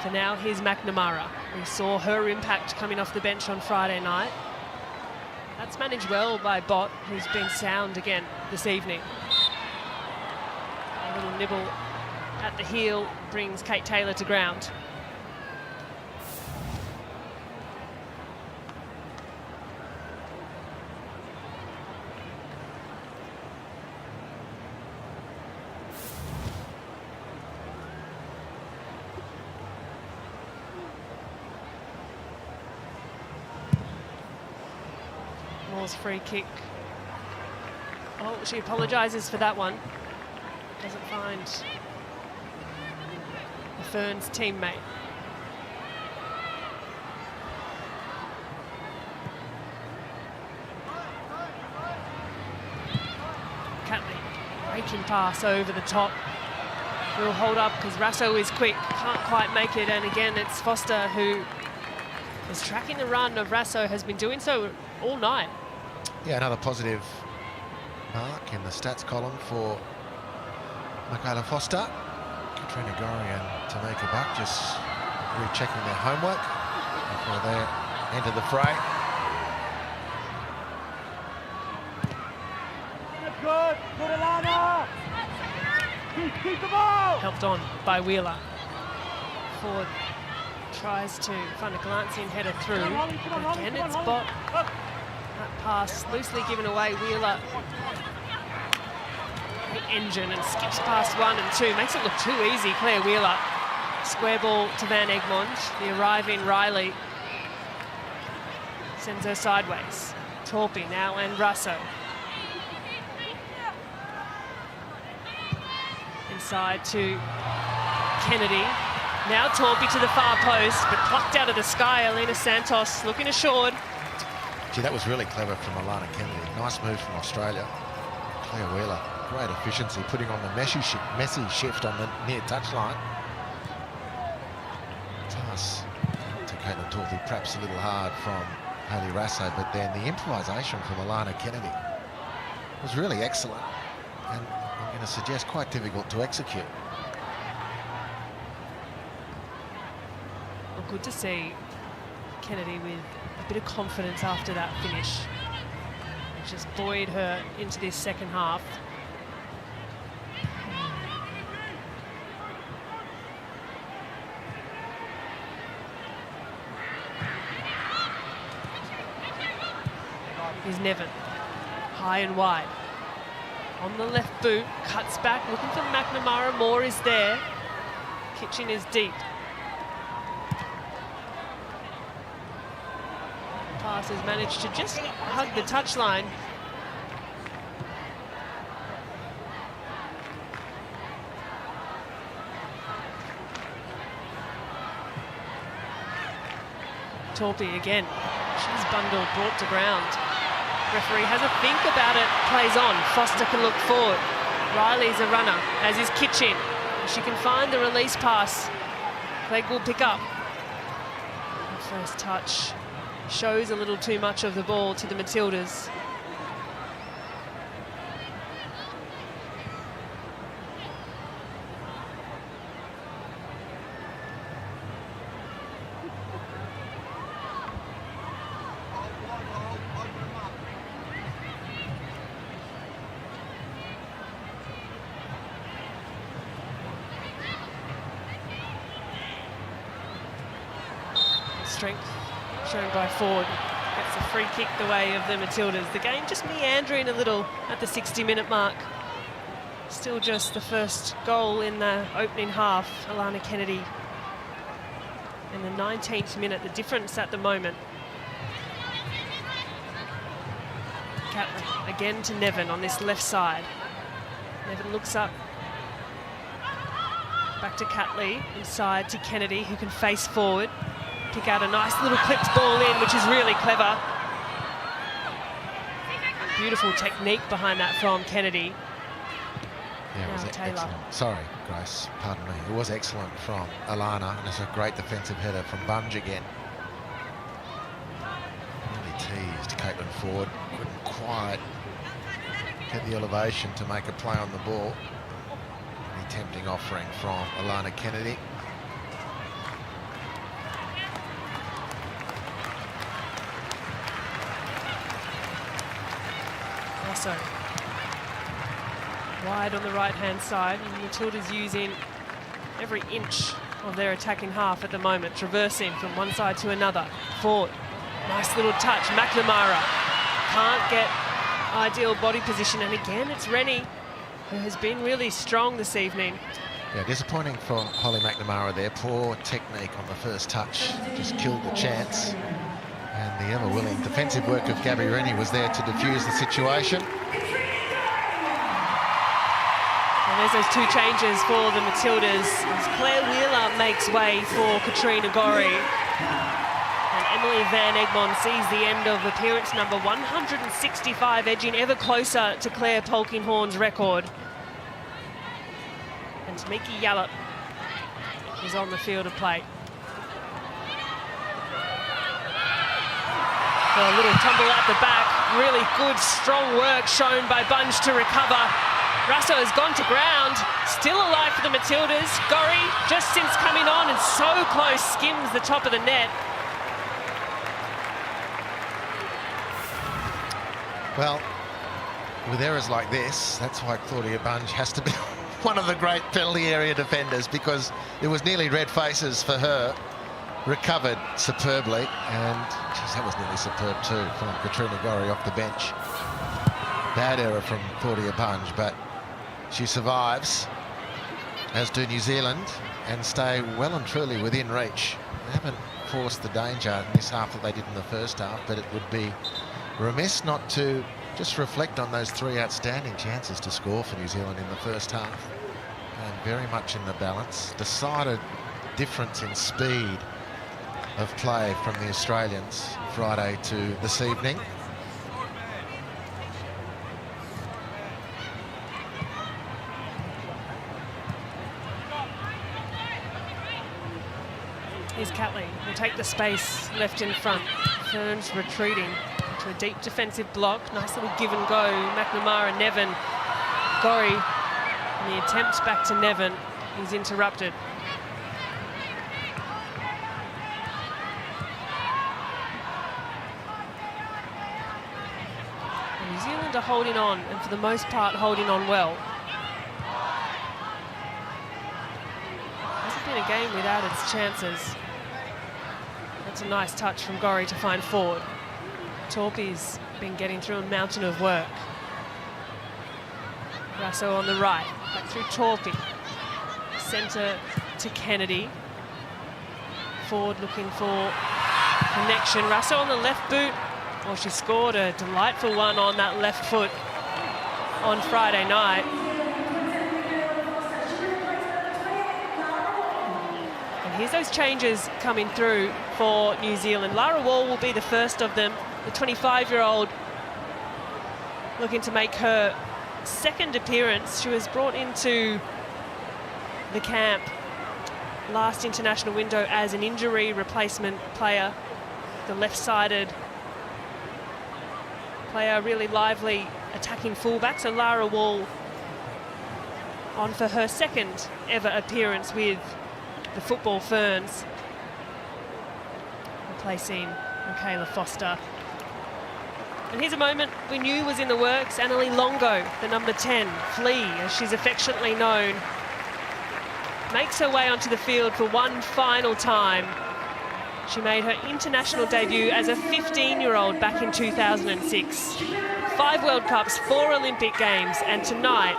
For now, here's McNamara. We saw her impact coming off the bench on Friday night. That's managed well by Bott, who's been sound again this evening. A little nibble at the heel brings Kate Taylor to ground. Free kick. Oh, she apologises for that one. Doesn't find the Ferns teammate. Catley, breaking pass over the top. Will hold up because Rasso is quick, can't quite make it, and again it's Foster who is tracking the run of Rasso, has been doing so all night. Yeah, another positive mark in the stats column for Michaela Foster. Katrina Gorian to make a buck, just rechecking their homework before they enter the fray. Good, good, Alana. Keep the ball. Helped on by Wheeler. Ford tries to find a glancing header through. Again, it's Bott. That pass loosely given away. Wheeler, the engine, and skips past 1 and 2. Makes it look too easy. Claire Wheeler. Square ball to Van Egmond. The arriving Riley sends her sideways. Torpy now and Rasso. Inside to Kennedy. Now Torpy to the far post, but plucked out of the sky. Elena Santos looking assured. Gee, that was really clever from Alana Kennedy. Nice move from Australia. Claire Wheeler, great efficiency, putting on the messy shift on the near touchline. Pass to Caitlin Torpy, perhaps a little hard from Hayley Rasso, but then the improvisation from Alana Kennedy was really excellent, and I'm going to suggest quite difficult to execute. Well, good to see Kennedy with a bit of confidence after that finish. It just buoyed her into this second half. Here's Nevin, high and wide. On the left boot, cuts back, looking for McNamara. Moore is there. Kitchen is deep. Pass has managed to just hug the touchline. Torpy again. She's bundled, brought to ground. Referee has a think about it, plays on. Foster can look forward. Riley's a runner, as is Kitchen. If she can find the release pass, Clegg will pick up. The first touch shows a little too much of the ball to the Matildas. strength shown by Ford. Gets a free kick the way of the Matildas. The game just meandering a little at the 60-minute mark. Still just the first goal in the opening half. Alana Kennedy in the 19th minute, the difference at the moment. Catley again to Nevin on this left side. Nevin looks up. Back to Catley, inside to Kennedy, who can face forward. Pick out a nice little clipped ball in, which is really clever. Beautiful technique behind that from Kennedy. Yeah, it was excellent. Sorry, Grace, pardon me. It was excellent from Alana, and it's a great defensive header from Bunge again. Really teased Caitlin Ford. Couldn't quite get the elevation to make a play on the ball. Any tempting offering from Alana Kennedy. Also wide on the right-hand side, and Matilda's using every inch of their attacking half at the moment, traversing from one side to another. Ford, nice little touch. McNamara can't get ideal body position, and again it's Rennie, who has been really strong this evening. Yeah, disappointing for Holly McNamara there. Poor technique on the first touch, just killed the chance. And the ever-willing defensive work of Gabby Rennie was there to defuse the situation. And there's those two changes for the Matildas as Claire Wheeler makes way for Katrina Gorry. And Emily Van Egmond sees the end of appearance number 165, edging ever closer to Claire Polkinghorne's record. And Tamiki Yallop is on the field of play. A little tumble at the back. Really good, strong work shown by Bunge to recover. Russo has gone to ground. Still alive for the Matildas. Gorry, just since coming on and so close, skims the top of the net. Well, with errors like this, that's why Claudia Bunge has to be one of the great penalty area defenders, because it was nearly red faces for her. Recovered superbly, and geez, that was nearly superb too from Katrina Gorry off the bench. Bad error from Claudia Bunge, but she survives, as do New Zealand, and stay well and truly within reach. They haven't forced the danger in this half that they did in the first half, but it would be remiss not to just reflect on those three outstanding chances to score for New Zealand in the first half. And very much in the balance. Decided difference in speed of play from the Australians Friday to this evening. Here's Catley, will take the space left in front. Ferns retreating to a deep defensive block. Nice little give and go. McNamara, Nevin, Gorry. And the attempt back to Nevin is interrupted. New Zealand are holding on, and for the most part holding on well. Hasn't been a game without its chances. That's a nice touch from Gorry to find Ford. Torpy's been getting through a mountain of work. Russo on the right, back through Torpy. Centre to Kennedy. Ford looking for connection. Russo on the left boot. Well, she scored a delightful one on that left foot on Friday night. And here's those changes coming through for New Zealand. Lara Wall will be the first of them, the 25-year-old looking to make her second appearance. She was brought into the camp last international window as an injury replacement player, the left-sided player, really lively attacking fullback. So Lara Wall on for her second ever appearance with the Football Ferns, replacing Michaela Foster. And here's a moment we knew was in the works. Annalie Longo, the number 10, Flea, as she's affectionately known, makes her way onto the field for one final time. She made her international debut as a 15-year-old back in 2006. 5 World Cups, 4 Olympic Games, and tonight,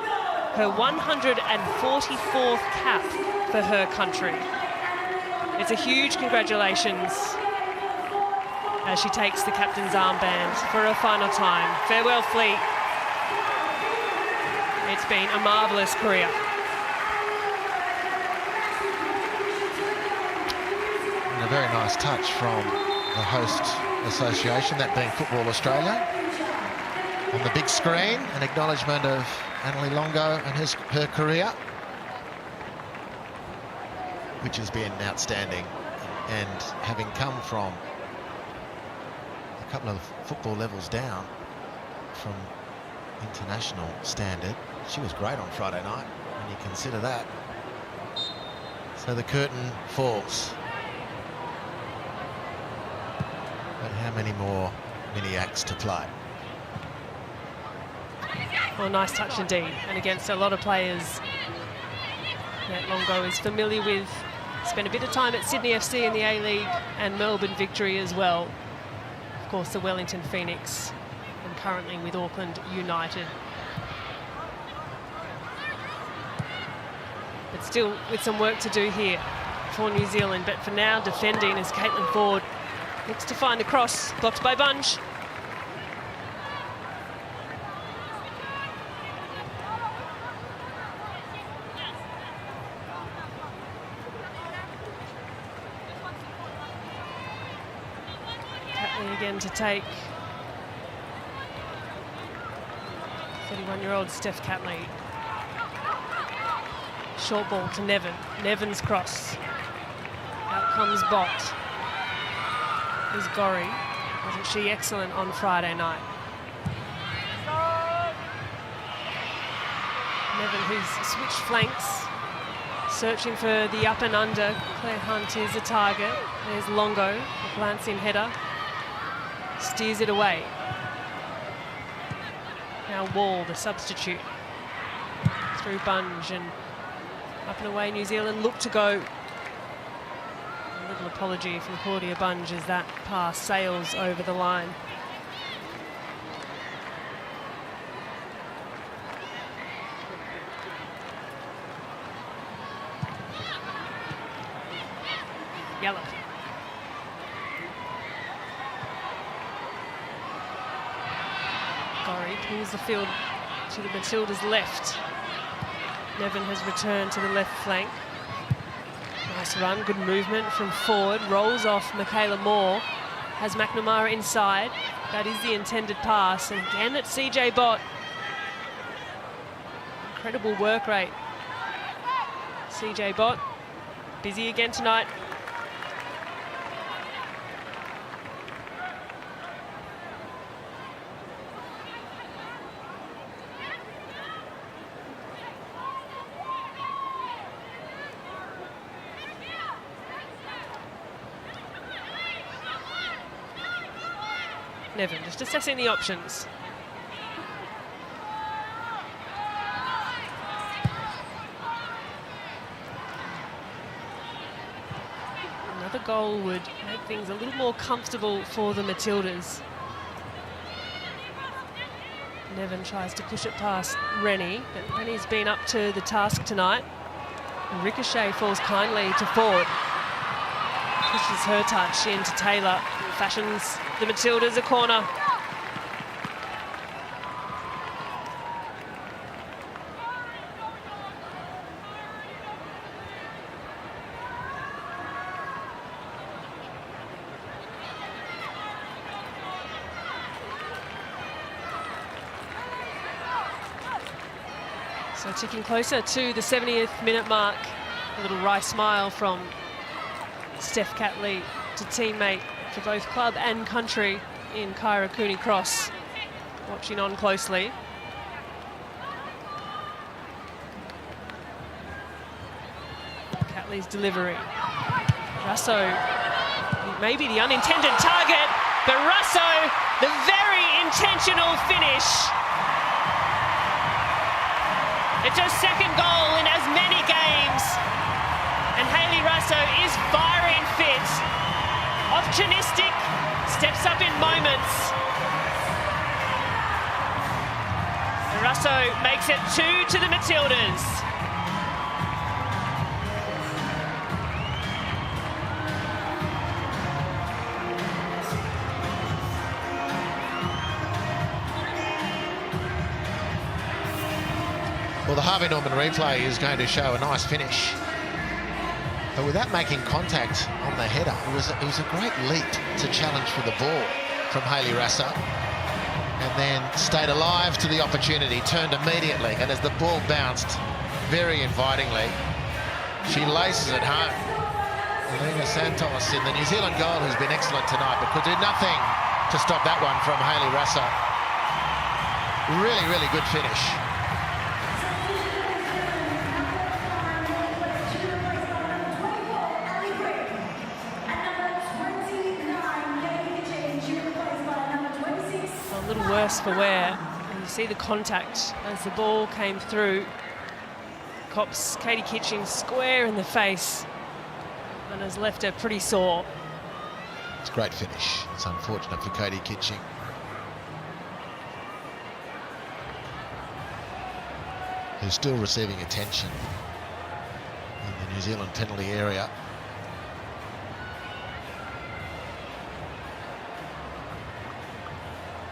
her 144th cap for her country. It's a huge congratulations as she takes the captain's armband for her final time. Farewell, Fleet. It's been a marvellous career. And a very nice touch from the host association, that being Football Australia. On the big screen, an acknowledgement of Annalie Longo and her career, which has been outstanding. And having come from a couple of football levels down from international standard, she was great on Friday night when you consider that. So the curtain falls. But how many more mini acts to play? Well, nice touch indeed, and against a lot of players that Longo is familiar with. Spent a bit of time at Sydney FC in the A-League and Melbourne Victory as well. Of course, the Wellington Phoenix, and currently with Auckland United. But still with some work to do here for New Zealand. But for now, defending as Caitlin Ford looks to find the cross, blocked by Bunge. Catley again to take 31-year-old Steph Catley. Short ball to Nevin. Nevin's cross. Out comes Bott. Is Gorry. Wasn't she excellent on Friday night? Nevin, who's switched flanks, searching for the up and under. Claire Hunt is a target. There's Longo, a glancing header. Steers it away. Now Wall, the substitute. Through Bunge and up and away. New Zealand look to go. A little apology from Claudia Bunge as that pass sails over the line. Yellow. Gorry pulls the field to the Matildas' left. Nevin has returned to the left flank. Nice run, good movement from Ford. Rolls off Michaela Moore. Has McNamara inside. That is the intended pass. And again it's CJ Bott. Incredible work rate. CJ Bott, busy again tonight. Nevin just assessing the options. Another goal would make things a little more comfortable for the Matildas. Nevin tries to push it past Rennie, but Rennie's been up to the task tonight. And Ricochet falls kindly to Ford. Pushes her touch into Taylor. Fashions the Matildas a corner. So ticking closer to the 70th minute mark. A little wry smile from Steph Catley to teammate for both club and country in Kyra Cooney-Cross, watching on closely. Catley's delivery. Russo, maybe the unintended target, but Russo, the very intentional finish. It's her second goal in as many games, and Hayley Russo is firing fit. Opportunistic, steps up in moments. Russo makes it 2 to the Matildas. Well, the Harvey Norman replay is going to show a nice finish. But without making contact on the header, it was a great leap to challenge for the ball from Hayley Rassa. And then stayed alive to the opportunity, turned immediately, and as the ball bounced very invitingly, she laces it home. Elena Santos in the New Zealand goal, who's been excellent tonight, but could do nothing to stop that one from Hayley Rassa. Really, really good finish. A little worse for wear. And you see the contact as the ball came through. Cops Katie Kitching square in the face and has left her pretty sore. It's a great finish. It's unfortunate for Katie Kitching. Who's still receiving attention in the New Zealand penalty area.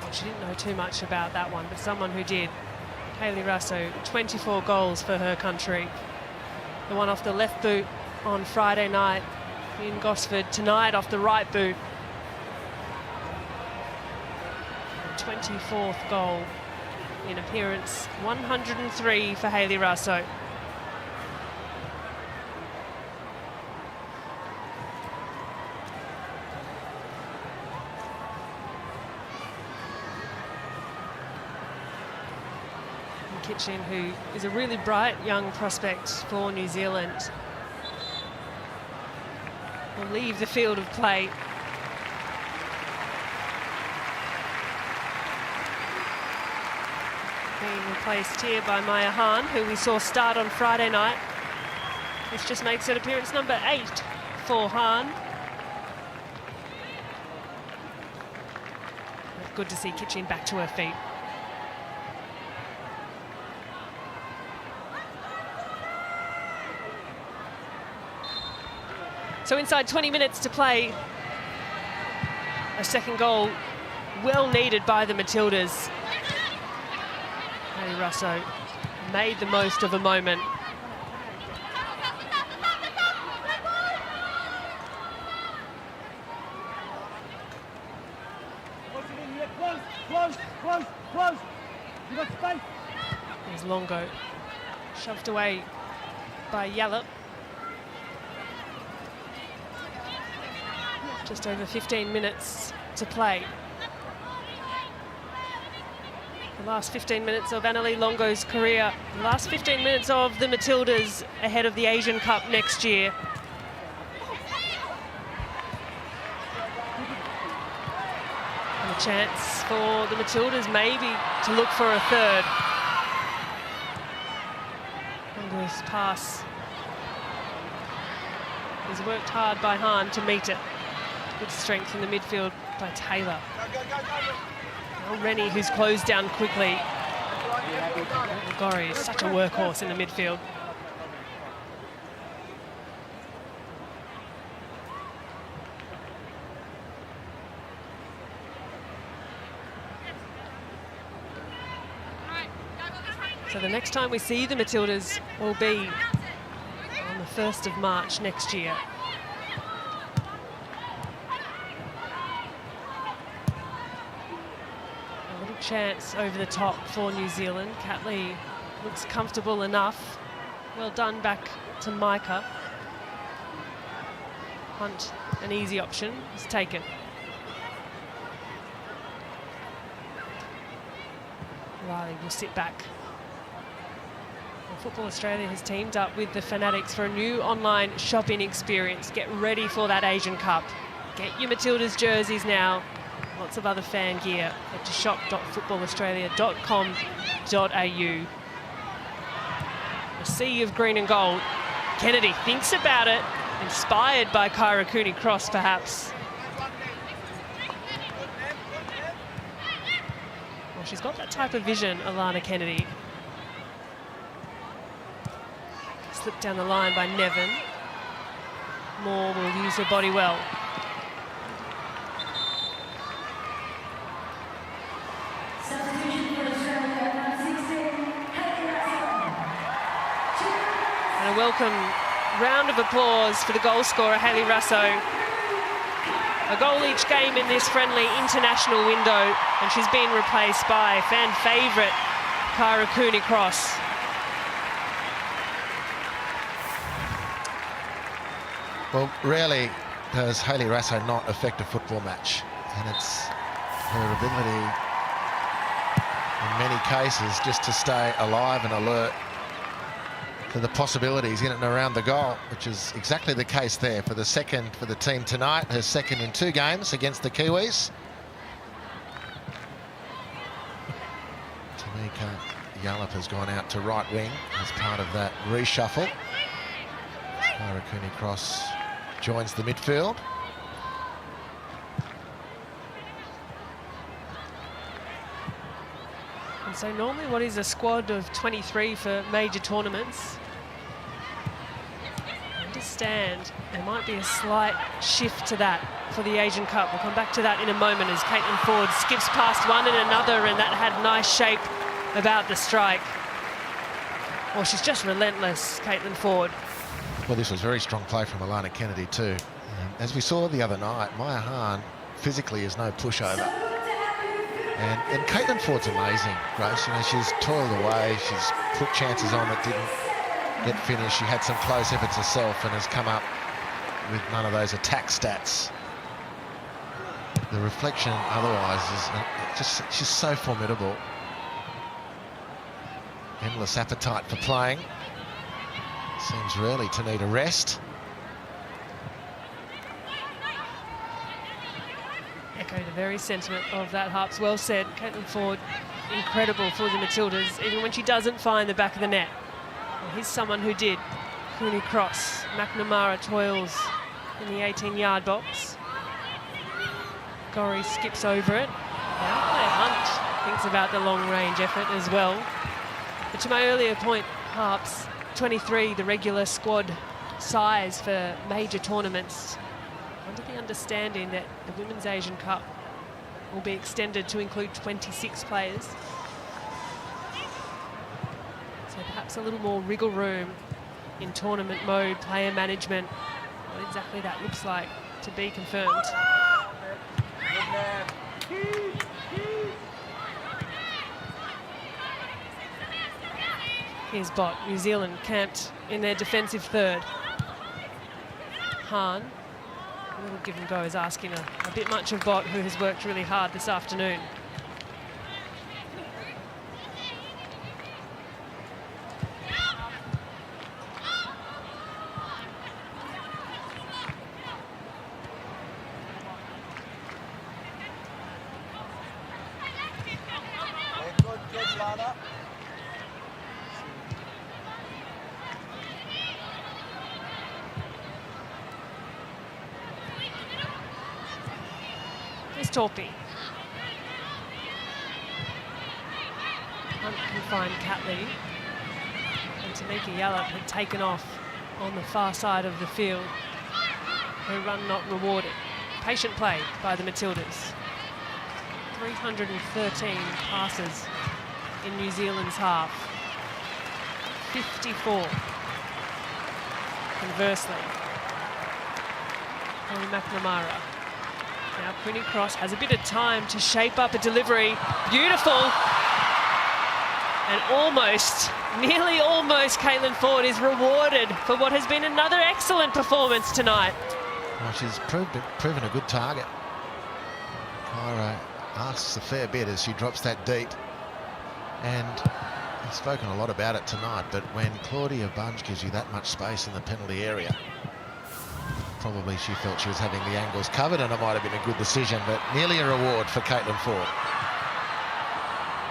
She didn't know too much about that one, but someone who did. Hayley Russo, 24 goals for her country. The one off the left boot on Friday night in Gosford, tonight off the right boot. 24th goal in appearance, 103 for Hayley Russo. Kitching, who is a really bright young prospect for New Zealand, will leave the field of play. Being replaced here by Maya Hahn, who we saw start on Friday night. This just makes it appearance number 8 for Hahn. Good to see Kitching back to her feet. So inside 20 minutes to play, a second goal well needed by the Matildas. Hayley Russo made the most of a moment. Close. You got space. There's Longo, shoved away by Yallop. Just over 15 minutes to play. The last 15 minutes of Annalie Longo's career. The last 15 minutes of the Matildas ahead of the Asian Cup next year. And a chance for the Matildas maybe to look for a third. Longo's pass is worked hard by Hahn to meet it. Good strength in the midfield by Taylor. Now Rennie, who's closed down quickly. Gori is such a workhorse in the midfield. So the next time we see the Matildas will be on the 1st of March next year. Chance over the top for New Zealand. Catley looks comfortable enough. Well done back to Micah. Hunt, an easy option, is taken. Riley will sit back. Well, Football Australia has teamed up with the Fanatics for a new online shopping experience. Get ready for that Asian Cup. Get your Matildas jerseys now. Lots of other fan gear. Head to shop.footballaustralia.com.au. A sea of green and gold. Kennedy thinks about it, inspired by Kyra Cooney Cross, perhaps. She's got that type of vision, Alana Kennedy. Slipped down the line by Nevin. Moore will use her body well. And a welcome round of applause for the goal scorer, Hayley Russo. A goal each game in this friendly international window, and she's been replaced by fan favourite Kyra Cooney-Cross. Well, rarely does Hayley Russo not affect a football match, and it's her ability in many cases just to stay alive and alert to the possibilities in and around the goal, which is exactly the case there for the second for the team tonight, her second in 2 games against the Kiwis. Tamika Yallop has gone out to right wing as part of that reshuffle. Kyra Cooney-Cross joins the midfield. And so normally what is a squad of 23 for major tournaments, I understand there might be a slight shift to that for the Asian Cup. We'll come back to that in a moment as Caitlin Ford skips past one and another, and that had nice shape about the strike. Well, she's just relentless, Caitlin Ford. Well, this was very strong play from Alana Kennedy too. As we saw the other night, Maya Hahn physically is no pushover. And Caitlin Ford's amazing, Grace. You know, she's toiled away, she's put chances on that didn't get finished. She had some close efforts herself and has come up with none of those attack stats. The reflection otherwise is just, she's so formidable. Endless appetite for playing. Seems rarely to need a rest. Echo the very sentiment of that, Harps. Well said. Caitlin Ford, incredible for the Matildas, even when she doesn't find the back of the net. Well, here's someone who did. Cooney-Cross. McNamara toils in the 18-yard box. Gorry skips over it. Now Claire Hunt thinks about the long-range effort as well. But to my earlier point, Harps, 23, the regular squad size for major tournaments, under the understanding that the Women's Asian Cup will be extended to include 26 players. So perhaps a little more wriggle room in tournament mode, player management. What exactly that looks like to be confirmed. Here's Bott. New Zealand camped in their defensive third. Hahn, a little give and go, is asking a bit much of Bott, who has worked really hard this afternoon. Here's Torpy. Hunt can find Catley. And Tamika Yallop had taken off on the far side of the field. Her run not rewarded. Patient play by the Matildas. 313 passes in New Zealand's half. 54. Conversely, Holly McNamara. Now Cooney-Cross has a bit of time to shape up a delivery. Beautiful. And almost, nearly almost, Caitlin Ford is rewarded for what has been another excellent performance tonight. Well, she's proven a good target. Kyra asks a fair bit as she drops that deep. And I've spoken a lot about it tonight, but when Claudia Bunge gives you that much space in the penalty area, probably she felt she was having the angles covered, and it might have been a good decision, but nearly a reward for Caitlin Ford.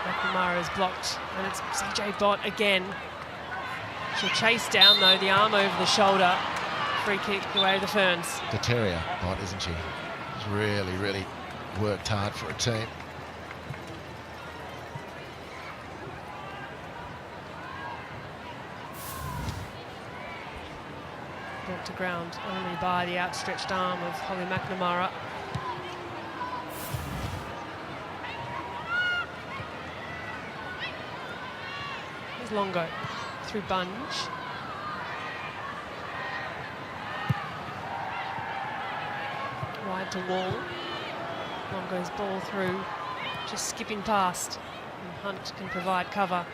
McNamara is blocked, and it's CJ Bott again. She'll chase down, though, the arm over the shoulder. Free kick away the Ferns. The terrier Bott, isn't she? She's really, really worked hard for a team. Brought to ground only by the outstretched arm of Holly McNamara. Here's Longo through Bunge. Wide to Wall. Longo's ball through, just skipping past. And Hunt can provide cover.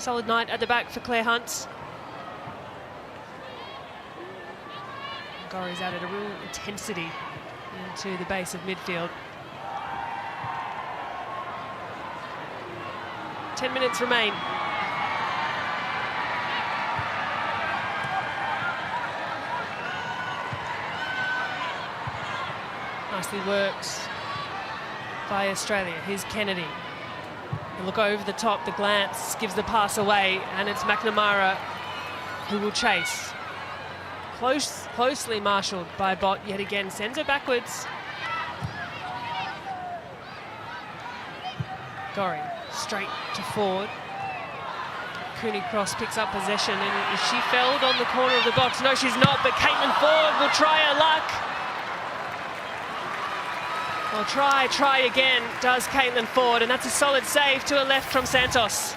Solid night at the back for Claire Hunt. Gorry's added a real intensity into the base of midfield. 10 minutes remain. Nicely worked by Australia. Here's Kennedy. They look over the top, the glance gives the pass away, and it's McNamara who will chase. Closely marshalled by Bott yet again, sends her backwards. Gorry straight to forward. Cooney Cross picks up possession, and is she felled on the corner of the box? No, she's not, but Caitlin Ford will try her luck. Well, try again, does Caitlin Ford, and that's a solid save to her left from Santos.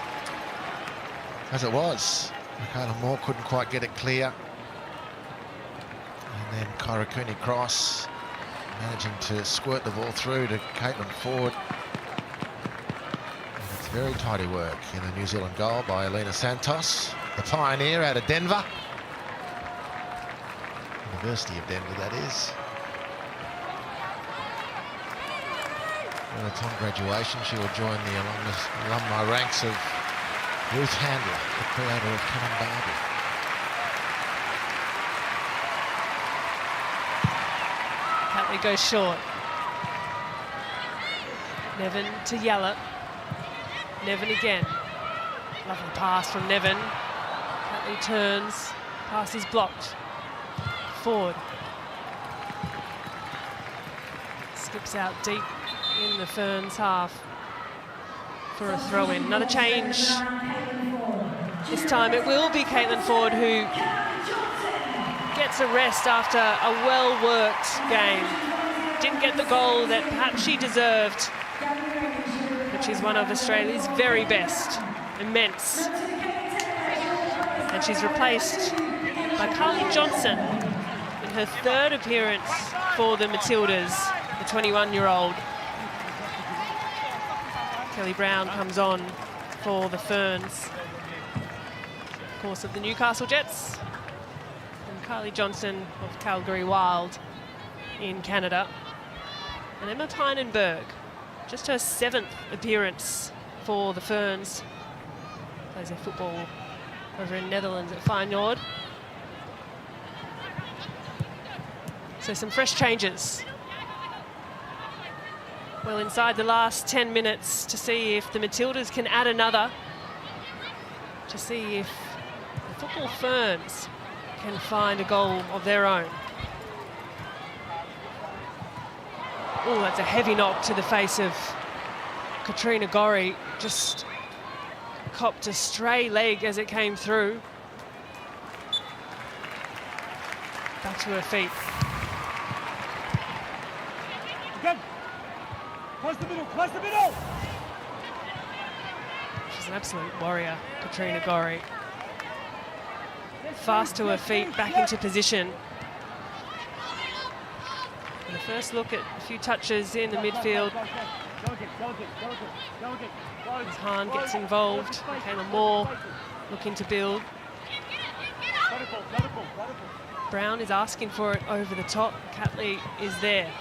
As it was, Michaela Moore couldn't quite get it clear. And then Kyra Cooney Cross managing to squirt the ball through to Caitlin Ford. And it's very tidy work in the New Zealand goal by Elena Santos, the pioneer out of Denver. University of Denver, that is. When it's on graduation, she will join the alumni ranks of Ruth Handler, the creator of CommBank. Catley goes short. Nevin to Yalla. Nevin again. Lovely pass from Nevin. Catley turns. Pass is blocked. Ford. Skips out deep in the Ferns half for a throw-in. Another change. This time it will be Caitlin Ford who gets a rest after a well-worked game. Didn't get the goal that perhaps she deserved, but she's one of Australia's very best. Immense. And she's replaced by Carly Johnson in her third appearance for the Matildas, the 21-year-old. Kelly Brown comes on for the Ferns, of course, of the Newcastle Jets. And Carly Johnson of Calgary Wild in Canada. And Emma Tynenberg, just her 7th appearance for the Ferns. Plays her football over in Netherlands at Feyenoord. So some fresh changes. Well, inside the last 10 minutes to see if the Matildas can add another, to see if the football Ferns can find a goal of their own. Oh, that's a heavy knock to the face of Katrina Gorry. Just copped a stray leg as it came through. Back to her feet. Again. Close the middle, close the middle! She's an absolute warrior, Katrina Gorry. Fast to her feet, back into position. And the first look at a few touches in the midfield. As Hahn gets involved, Michaela Moore looking to build. Brown is asking for it over the top. Catley is there.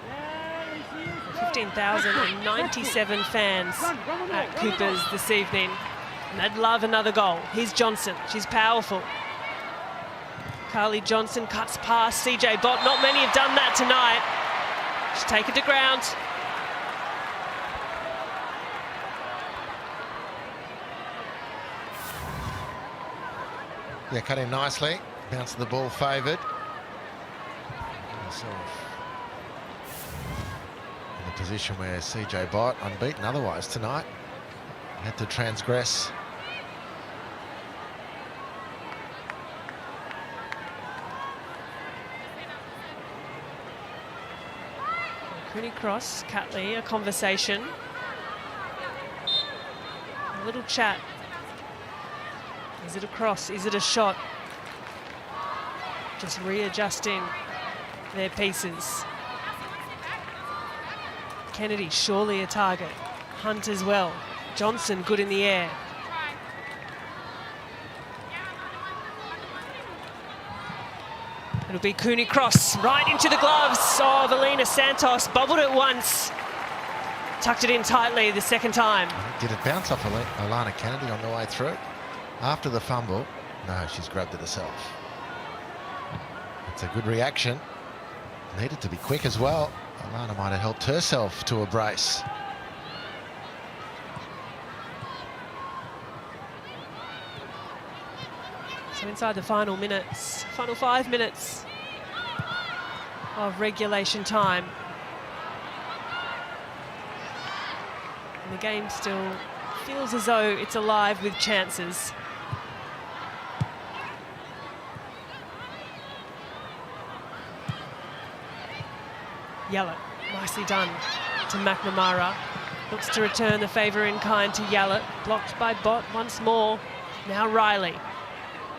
Yeah, 15,097 fans at Coopers this evening, and they'd love another goal. Here's Johnson, she's powerful. Carly Johnson cuts past CJ Bott. Not many have done that tonight. She's taken to ground. Yeah, cut in nicely. Bounce the ball favoured. position where CJ Bott, unbeaten otherwise tonight, had to transgress. Cooney cross, Catley, a conversation. A little chat. Is it a cross? Is it a shot? Just readjusting their pieces. Kennedy, surely a target. Hunt as well. Johnson, good in the air. It'll be Cooney cross, right into the gloves of Alina Santos. Bobbled it once. Tucked it in tightly the second time. Did it bounce off Alana Kennedy on the way through? After the fumble, no, she's grabbed it herself. It's a good reaction. Needed to be quick as well. Alana might have helped herself to a brace. So inside the final minutes, final 5 minutes of regulation time. And the game still feels as though it's alive with chances. Yallett, nicely done to McNamara. Looks to return the favour in kind to Yallett. Blocked by Bott once more. Now Riley.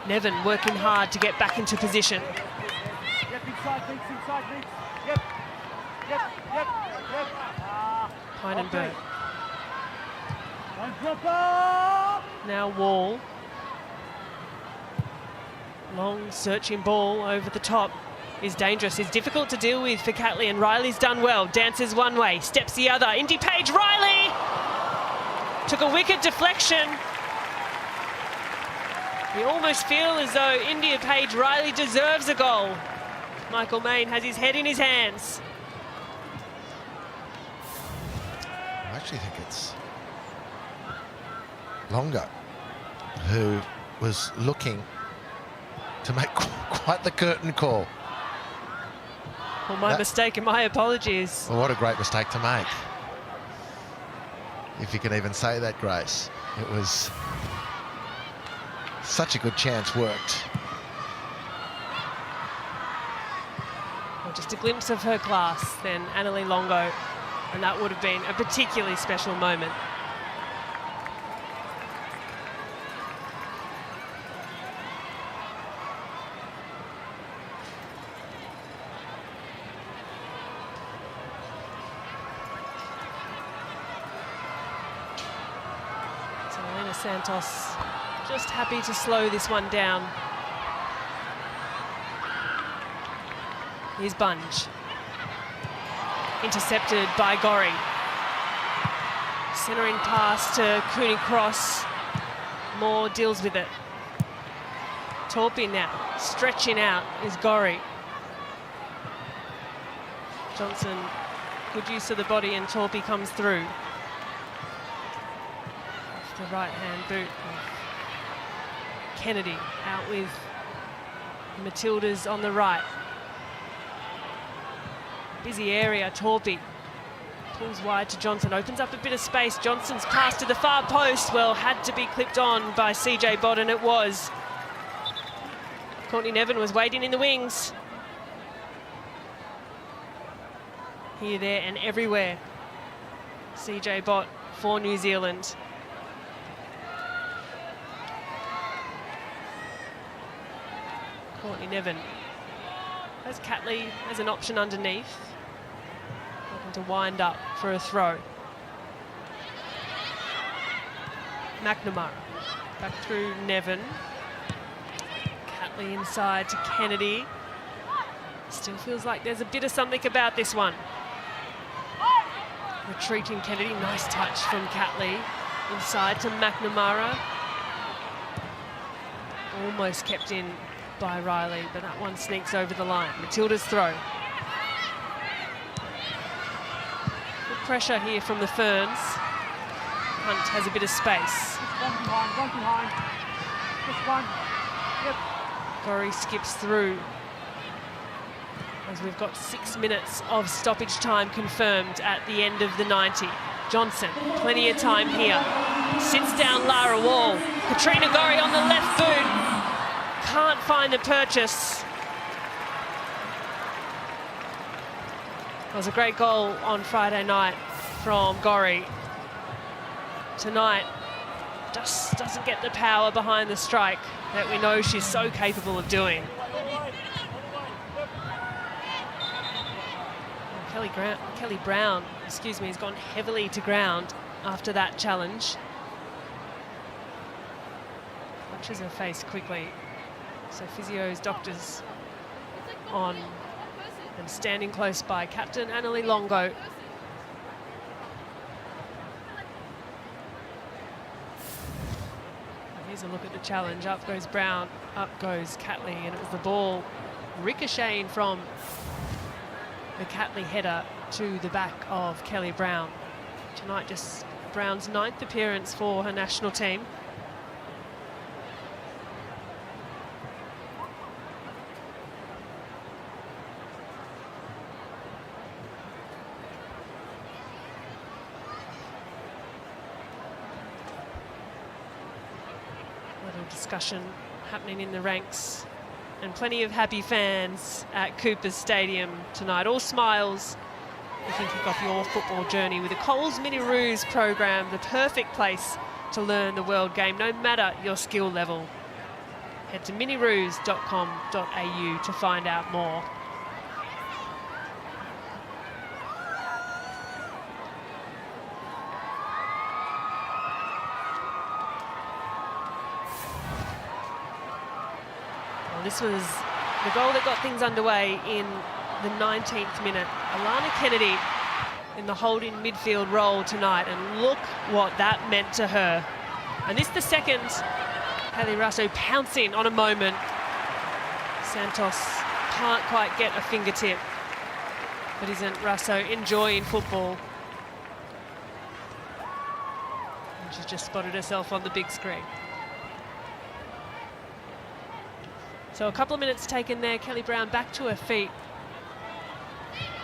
Nevin working hard to get back into position. Yep, inside, Beats, inside, Beats. Yep. Pinenberg. Don't drop off. Now Wall. Long searching ball over the top is dangerous. It's difficult to deal with for Catley, and Riley's done well. Dances one way, steps the other. Indy Page, Riley! Took a wicked deflection. You almost feel as though India Page Riley deserves a goal. Michael Main has his head in his hands. I actually think it's Longo who was looking to make quite the curtain call. Well, my mistake and my apologies. Well, what a great mistake to make. If you can even say that, Grace. It was such a good chance worked. Well, just a glimpse of her class then, Annalie Longo, and that would have been a particularly special moment. So Alina Santos just happy to slow this one down. Here's Bunge. Intercepted by Gorry. Centering pass to Cooney Cross. Moore deals with it. Torpy now. Stretching out is Gorry. Johnson, good use of the body, and Torpy comes through. Off the right-hand boot of Kennedy, out with Matildas on the right. Busy area, Torpy pulls wide to Johnson, opens up a bit of space. Johnson's pass to the far post, well, had to be clipped on by CJ Bott, and it was. Courtney Nevin was waiting in the wings. Here, there and everywhere. CJ Bott for New Zealand. Courtney Nevin has Catley as an option underneath. Looking to wind up for a throw. McNamara back through Nevin. Catley inside to Kennedy. Still feels like there's a bit of something about this one. Retreating Kennedy, nice touch from Catley. Inside to McNamara. Almost kept in by Riley, but that one sneaks over the line. Matilda's throw. Good pressure here from the Ferns. Hunt has a bit of space. One behind. Just one. Yep. Gorry skips through. as we've got 6 minutes of stoppage time confirmed at the end of the 90. Johnson, plenty of time here. Sits down Lara Wall. Katrina Gorry on the left boot. Can't find the purchase. It was a great goal on Friday night from Gorry. Tonight, just doesn't get the power behind the strike that we know she's so capable of doing. Kelly Brown, has gone heavily to ground after that challenge. Punches her face quickly. So physios, doctors on and standing close by. Captain Annalie Longo. Here's a look at the challenge. Up goes Brown, up goes Catley, and it was the ball ricocheting from the Catley header to the back of Kelly Brown. Tonight, just Brown's 9th appearance for her national team. Little discussion happening in the ranks. And plenty of happy fans at Coopers Stadium tonight. All smiles. You can kick off your football journey with the Coles Mini Roos program, the perfect place to learn the world game, no matter your skill level. Head to miniroos.com.au to find out more. This was the goal that got things underway in the 19th minute. Alana Kennedy in the holding midfield role tonight, and look what that meant to her. And this the second. Hayley Russo pouncing on a moment. Santos can't quite get a fingertip, but isn't Russo enjoying football? And she's just spotted herself on the big screen. So a couple of minutes taken there. Kelly Brown back to her feet.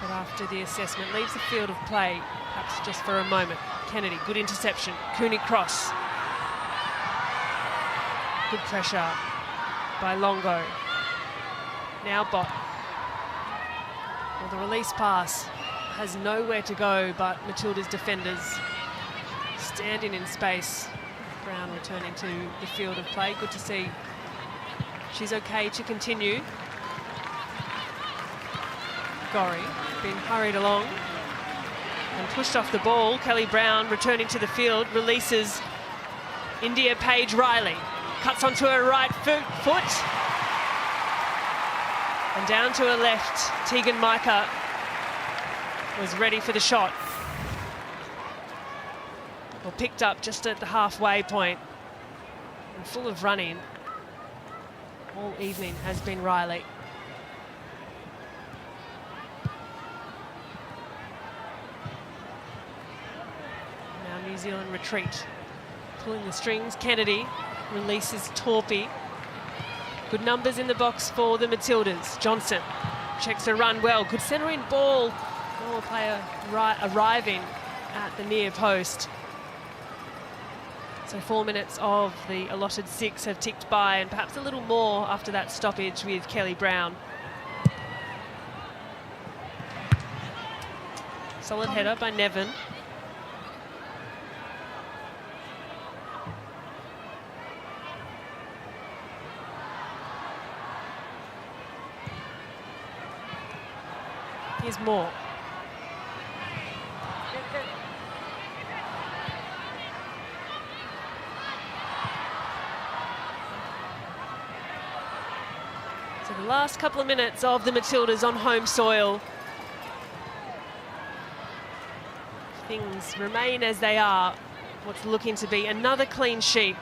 But after the assessment, leaves the field of play, perhaps just for a moment. Kennedy, good interception. Cooney cross. Good pressure by Longo. Now Bott. Well, the release pass has nowhere to go, but Matilda's defenders standing in space. Brown returning to the field of play. Good to see. She's okay to continue. Gorry being hurried along and pushed off the ball. Kelly Brown returning to the field, releases India Paige Riley. Cuts onto her right foot. And down to her left, Tegan Micah was ready for the shot. Well, picked up just at the halfway point and full of running all evening has been Riley. Now New Zealand retreat. Pulling the strings, Kennedy releases Torpy. Good numbers in the box for the Matildas. Johnson checks her run well. Good centering ball. Forward player arriving at the near post. So 4 minutes of the allotted 6 have ticked by, and perhaps a little more after that stoppage with Kelly Brown. Solid header by Nevin. Here's Moore. So the last couple of minutes of the Matildas on home soil. Things remain as they are. What's looking to be another clean sheet.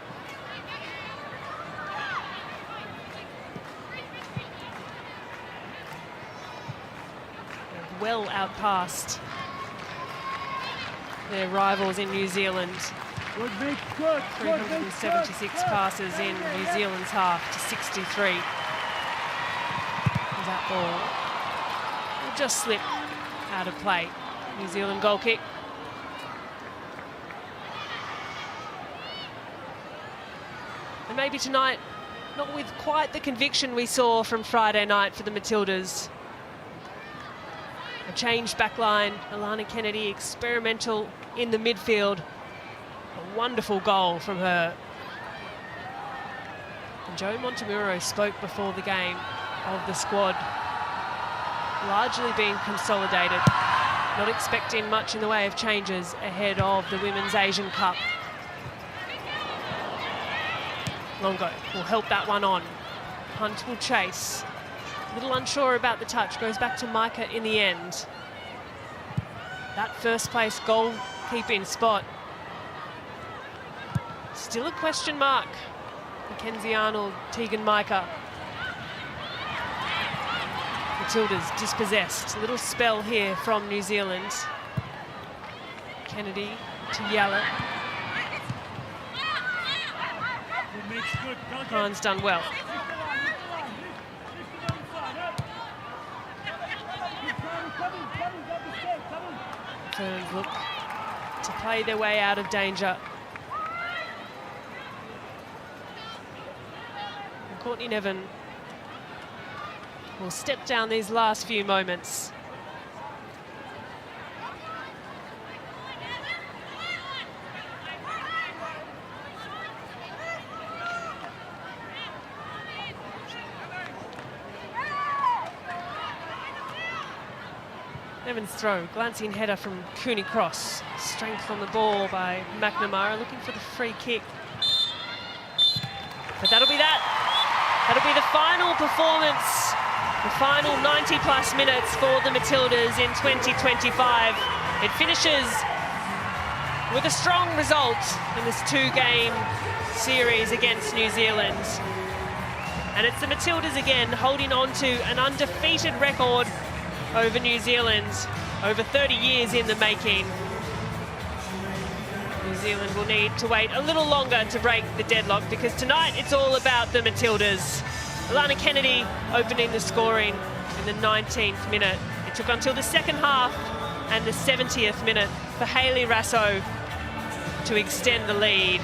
Well outpassed their rivals in New Zealand. 376 passes in New Zealand's half to 63. That ball just slip out of play. New Zealand goal kick. And maybe tonight, not with quite the conviction we saw from Friday night for the Matildas. A changed back line, Alana Kennedy experimental in the midfield. A wonderful goal from her. And Joe Montemuro spoke before the game of the squad largely being consolidated, not expecting much in the way of changes ahead of the Women's Asian Cup. Longo will help that one on. Hunt will chase. A little unsure about the touch. Goes back to Micah in the end. That first place goalkeeping spot. Still a question mark. Mackenzie Arnold, Tegan Micah. Matildas dispossessed. A little spell here from New Zealand. Kennedy to Yallett. Hines done well. Ferns look to play their way out of danger. And Courtney Nevin will step down these last few moments. Nevin's throw, glancing header from Cooney Cross. Strength on the ball by McNamara, looking for the free kick. But that'll be that. That'll be the final performance, the final 90-plus minutes for the Matildas in 2025. It finishes with a strong result in this two-game series against New Zealand. And it's the Matildas again holding on to an undefeated record over New Zealand, over 30 years in the making. New Zealand will need to wait a little longer to break the deadlock, because tonight it's all about the Matildas. Alana Kennedy opening the scoring in the 19th minute. It took until the second half and the 70th minute for Hayley Rasso to extend the lead.